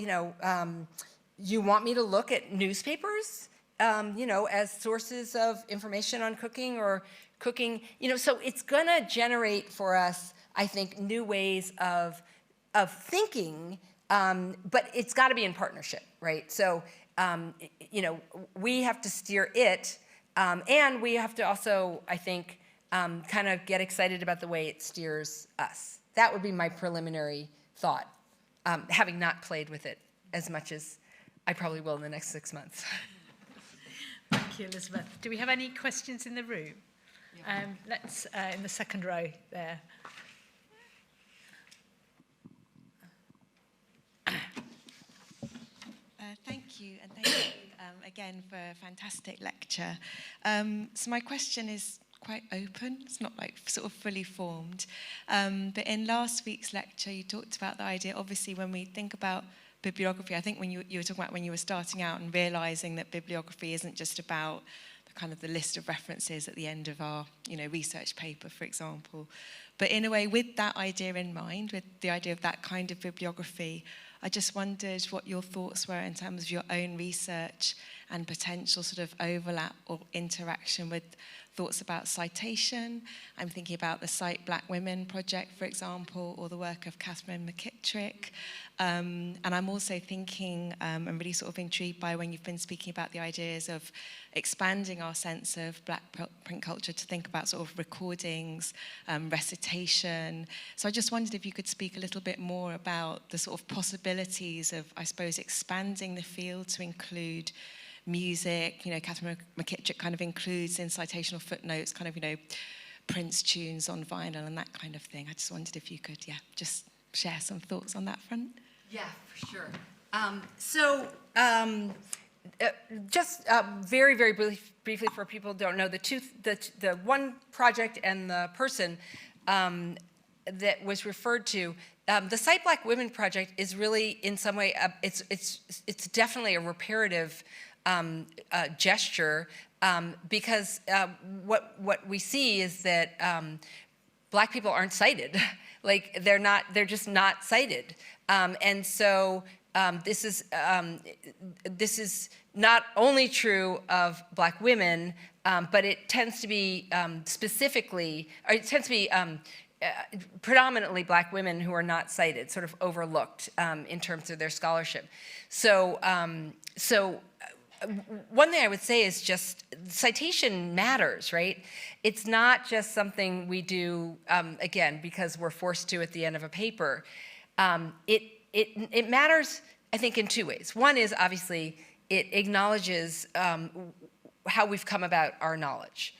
you want me to look at newspapers, as sources of information on cooking or cooking, so it's gonna generate for us, I think, new ways of thinking, but it's got to be in partnership, right? So, we have to steer it, and we have to also, I think, kind of get excited about the way it steers us. That would be my preliminary thought, having not played with it as much as I probably will in the next 6 months. Thank you, Elizabeth. Do we have any questions in the room? Let's, in the second row there. Thank you, and thank you again for a fantastic lecture. So my question is quite open. It's not like sort of fully formed. But in last week's lecture, you talked about the idea, obviously, when we think about bibliography, I think when you were talking about when you were starting out and realizing that bibliography isn't just about the list of references at the end of our, research paper, for example. But in a way, with that idea in mind, with the idea of that kind of bibliography, I just wondered what your thoughts were in terms of your own research and potential sort of overlap or interaction with thoughts about citation. I'm thinking about the Cite Black Women project, for example, or the work of Catherine McKittrick. And I'm also thinking, I'm really sort of intrigued by when you've been speaking about the ideas of expanding our sense of Black print culture to think about sort of recordings, recitation. So I just wondered if you could speak a little bit more about the sort of possibilities of, I suppose, expanding the field to include music. Catherine McKittrick kind of includes in citational footnotes kind of, Prince tunes on vinyl and that kind of thing. I just wondered if you could, just share some thoughts on that front. Yeah, for sure. Just very, very briefly for people who don't know, the one project and the person that was referred to, the Cite Black Women project is really, in some way, it's definitely a reparative gesture, because what we see is that Black people aren't cited. Like they're just not cited, and so this is not only true of Black women, but it tends to be predominantly Black women who are not cited, sort of overlooked in terms of their scholarship. So one thing I would say is just citation matters, right? It's not just something we do, again, because we're forced to at the end of a paper. It matters, I think, in two ways. One is, obviously, it acknowledges how we've come about our knowledge.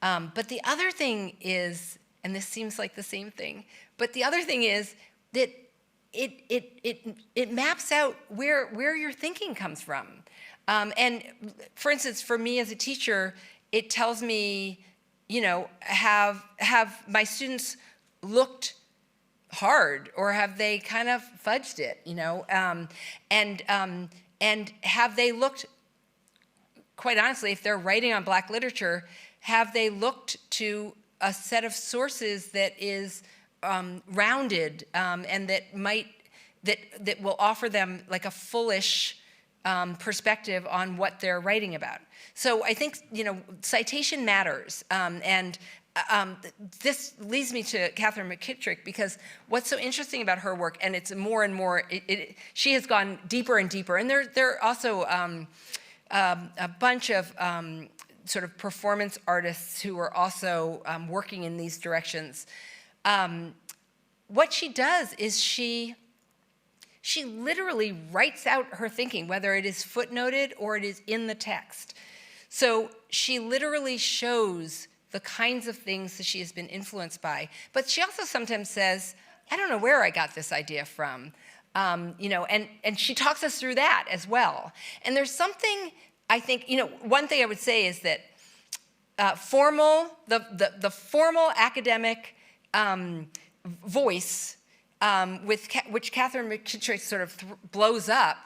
But the other thing is, and this seems like the same thing, but the other thing is that it maps out where your thinking comes from. And for instance, for me as a teacher, it tells me have my students looked hard, or have they kind of fudged it, and have they looked, quite honestly, if they're writing on Black literature, have they looked to a set of sources that is rounded, and that will offer them like a fullish perspective on what they're writing about. So I think, citation matters. And this leads me to Catherine McKittrick, because what's so interesting about her work, and it's more and more, she has gone deeper and deeper. And there are also a bunch of sort of performance artists who are also working in these directions. What she does is she literally writes out her thinking, whether it is footnoted or it is in the text. So she literally shows the kinds of things that she has been influenced by. But she also sometimes says, I don't know where I got this idea from. And she talks us through that as well. And there's something, I think, one thing I would say is that the formal academic voice, which Catherine McKittrick sort of blows up,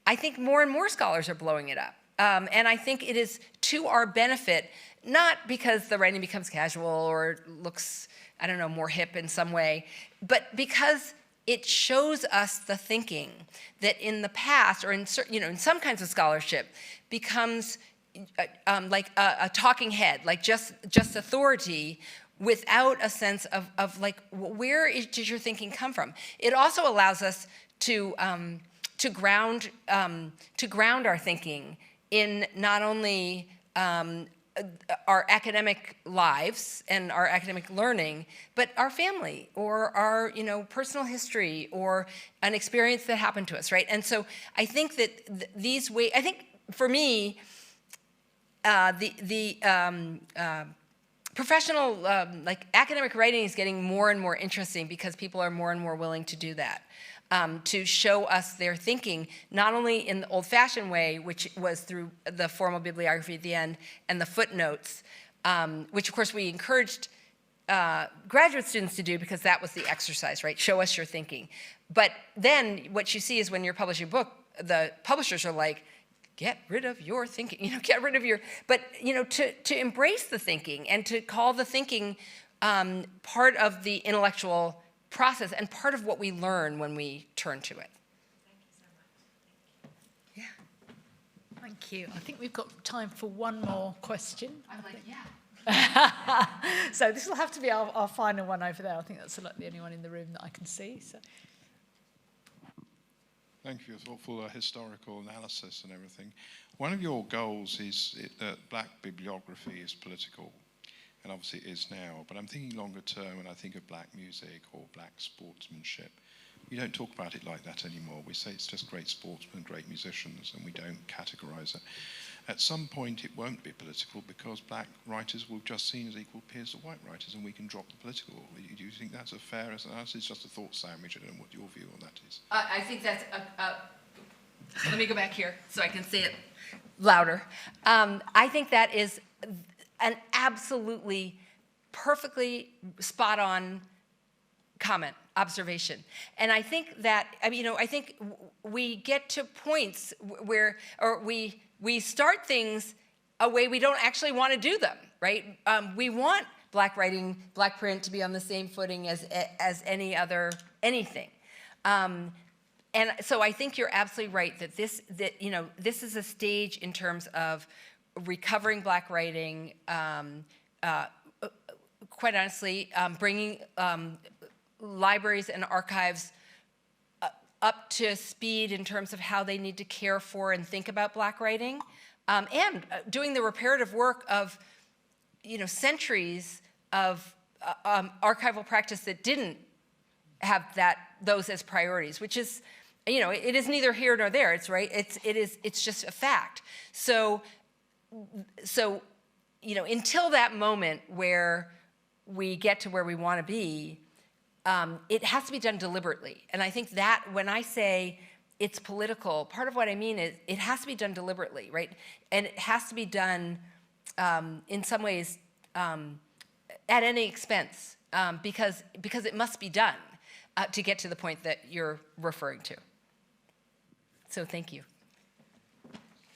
I think more and more scholars are blowing it up. And I think it is to our benefit, not because the writing becomes casual or looks, I don't know, more hip in some way, but because it shows us the thinking that in the past, or in some kinds of scholarship, becomes like a talking head, like just authority, without a sense of like, where does your thinking come from? It also allows us to ground our thinking in not only our academic lives and our academic learning, but our family, or our personal history, or an experience that happened to us, right? And so I think that these ways, I think for me, professional, like academic writing is getting more and more interesting, because people are more and more willing to do that, to show us their thinking, not only in the old-fashioned way, which was through the formal bibliography at the end and the footnotes, which of course we encouraged graduate students to do, because that was the exercise, right? Show us your thinking. But then what you see is when you're publishing a book, the publishers are like, get rid of your thinking, get rid of your, but to embrace the thinking and to call the thinking part of the intellectual process and part of what we learn when we turn to it. Thank you so much. Yeah. Thank you. I think we've got time for one more question. I'm like, yeah. So this will have to be our final one over there. I think that's the only one in the room that I can see. So. Thank you for thoughtful historical analysis and everything. One of your goals is that Black bibliography is political, and obviously it is now, but I'm thinking longer term when I think of Black music or Black sportsmanship. We don't talk about it like that anymore. We say it's just great sportsmen, great musicians, and we don't categorize it. At some point it won't be political, because Black writers will just seen as equal peers to white writers, and we can drop the political. Do you think that's a fair analysis? It's just a thought sandwich. I don't know what your view on that is. I think that's let me go back here so I can say it louder. I think that is an absolutely perfectly spot on comment, observation. And I think that, I think we get to points where, or we start things a way we don't actually want to do them, right? We want Black writing, Black print to be on the same footing as anything. And so I think you're absolutely right that this is a stage in terms of recovering Black writing, quite honestly, bringing libraries and archives up to speed in terms of how they need to care for and think about Black writing, and doing the reparative work of, centuries of archival practice that didn't have those as priorities, which is, it is neither here nor there. It's right. It's just a fact. So, until that moment where we get to where we want to be, it has to be done deliberately. And I think that when I say it's political, part of what I mean is it has to be done deliberately, right? And it has to be done in some ways at any expense, because it must be done to get to the point that you're referring to. So thank you.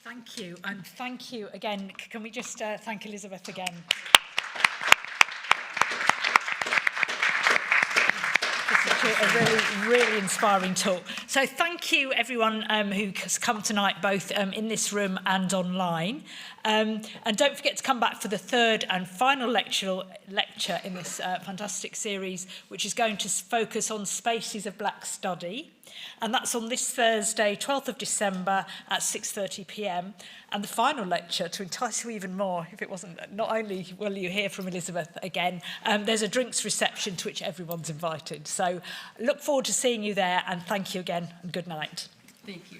Thank you, and thank you again. Can we just thank Elizabeth again? A really, really inspiring talk. So thank you, everyone who has come tonight, both in this room and online. And don't forget to come back for the third and final lecture in this fantastic series, which is going to focus on spaces of Black study. And that's on this Thursday, 12th of December at 6:30 p.m. And the final lecture, to entice you even more, if it wasn't, not only will you hear from Elizabeth again, there's a drinks reception to which everyone's invited. So look forward to seeing you there, and thank you again, and good night. Thank you.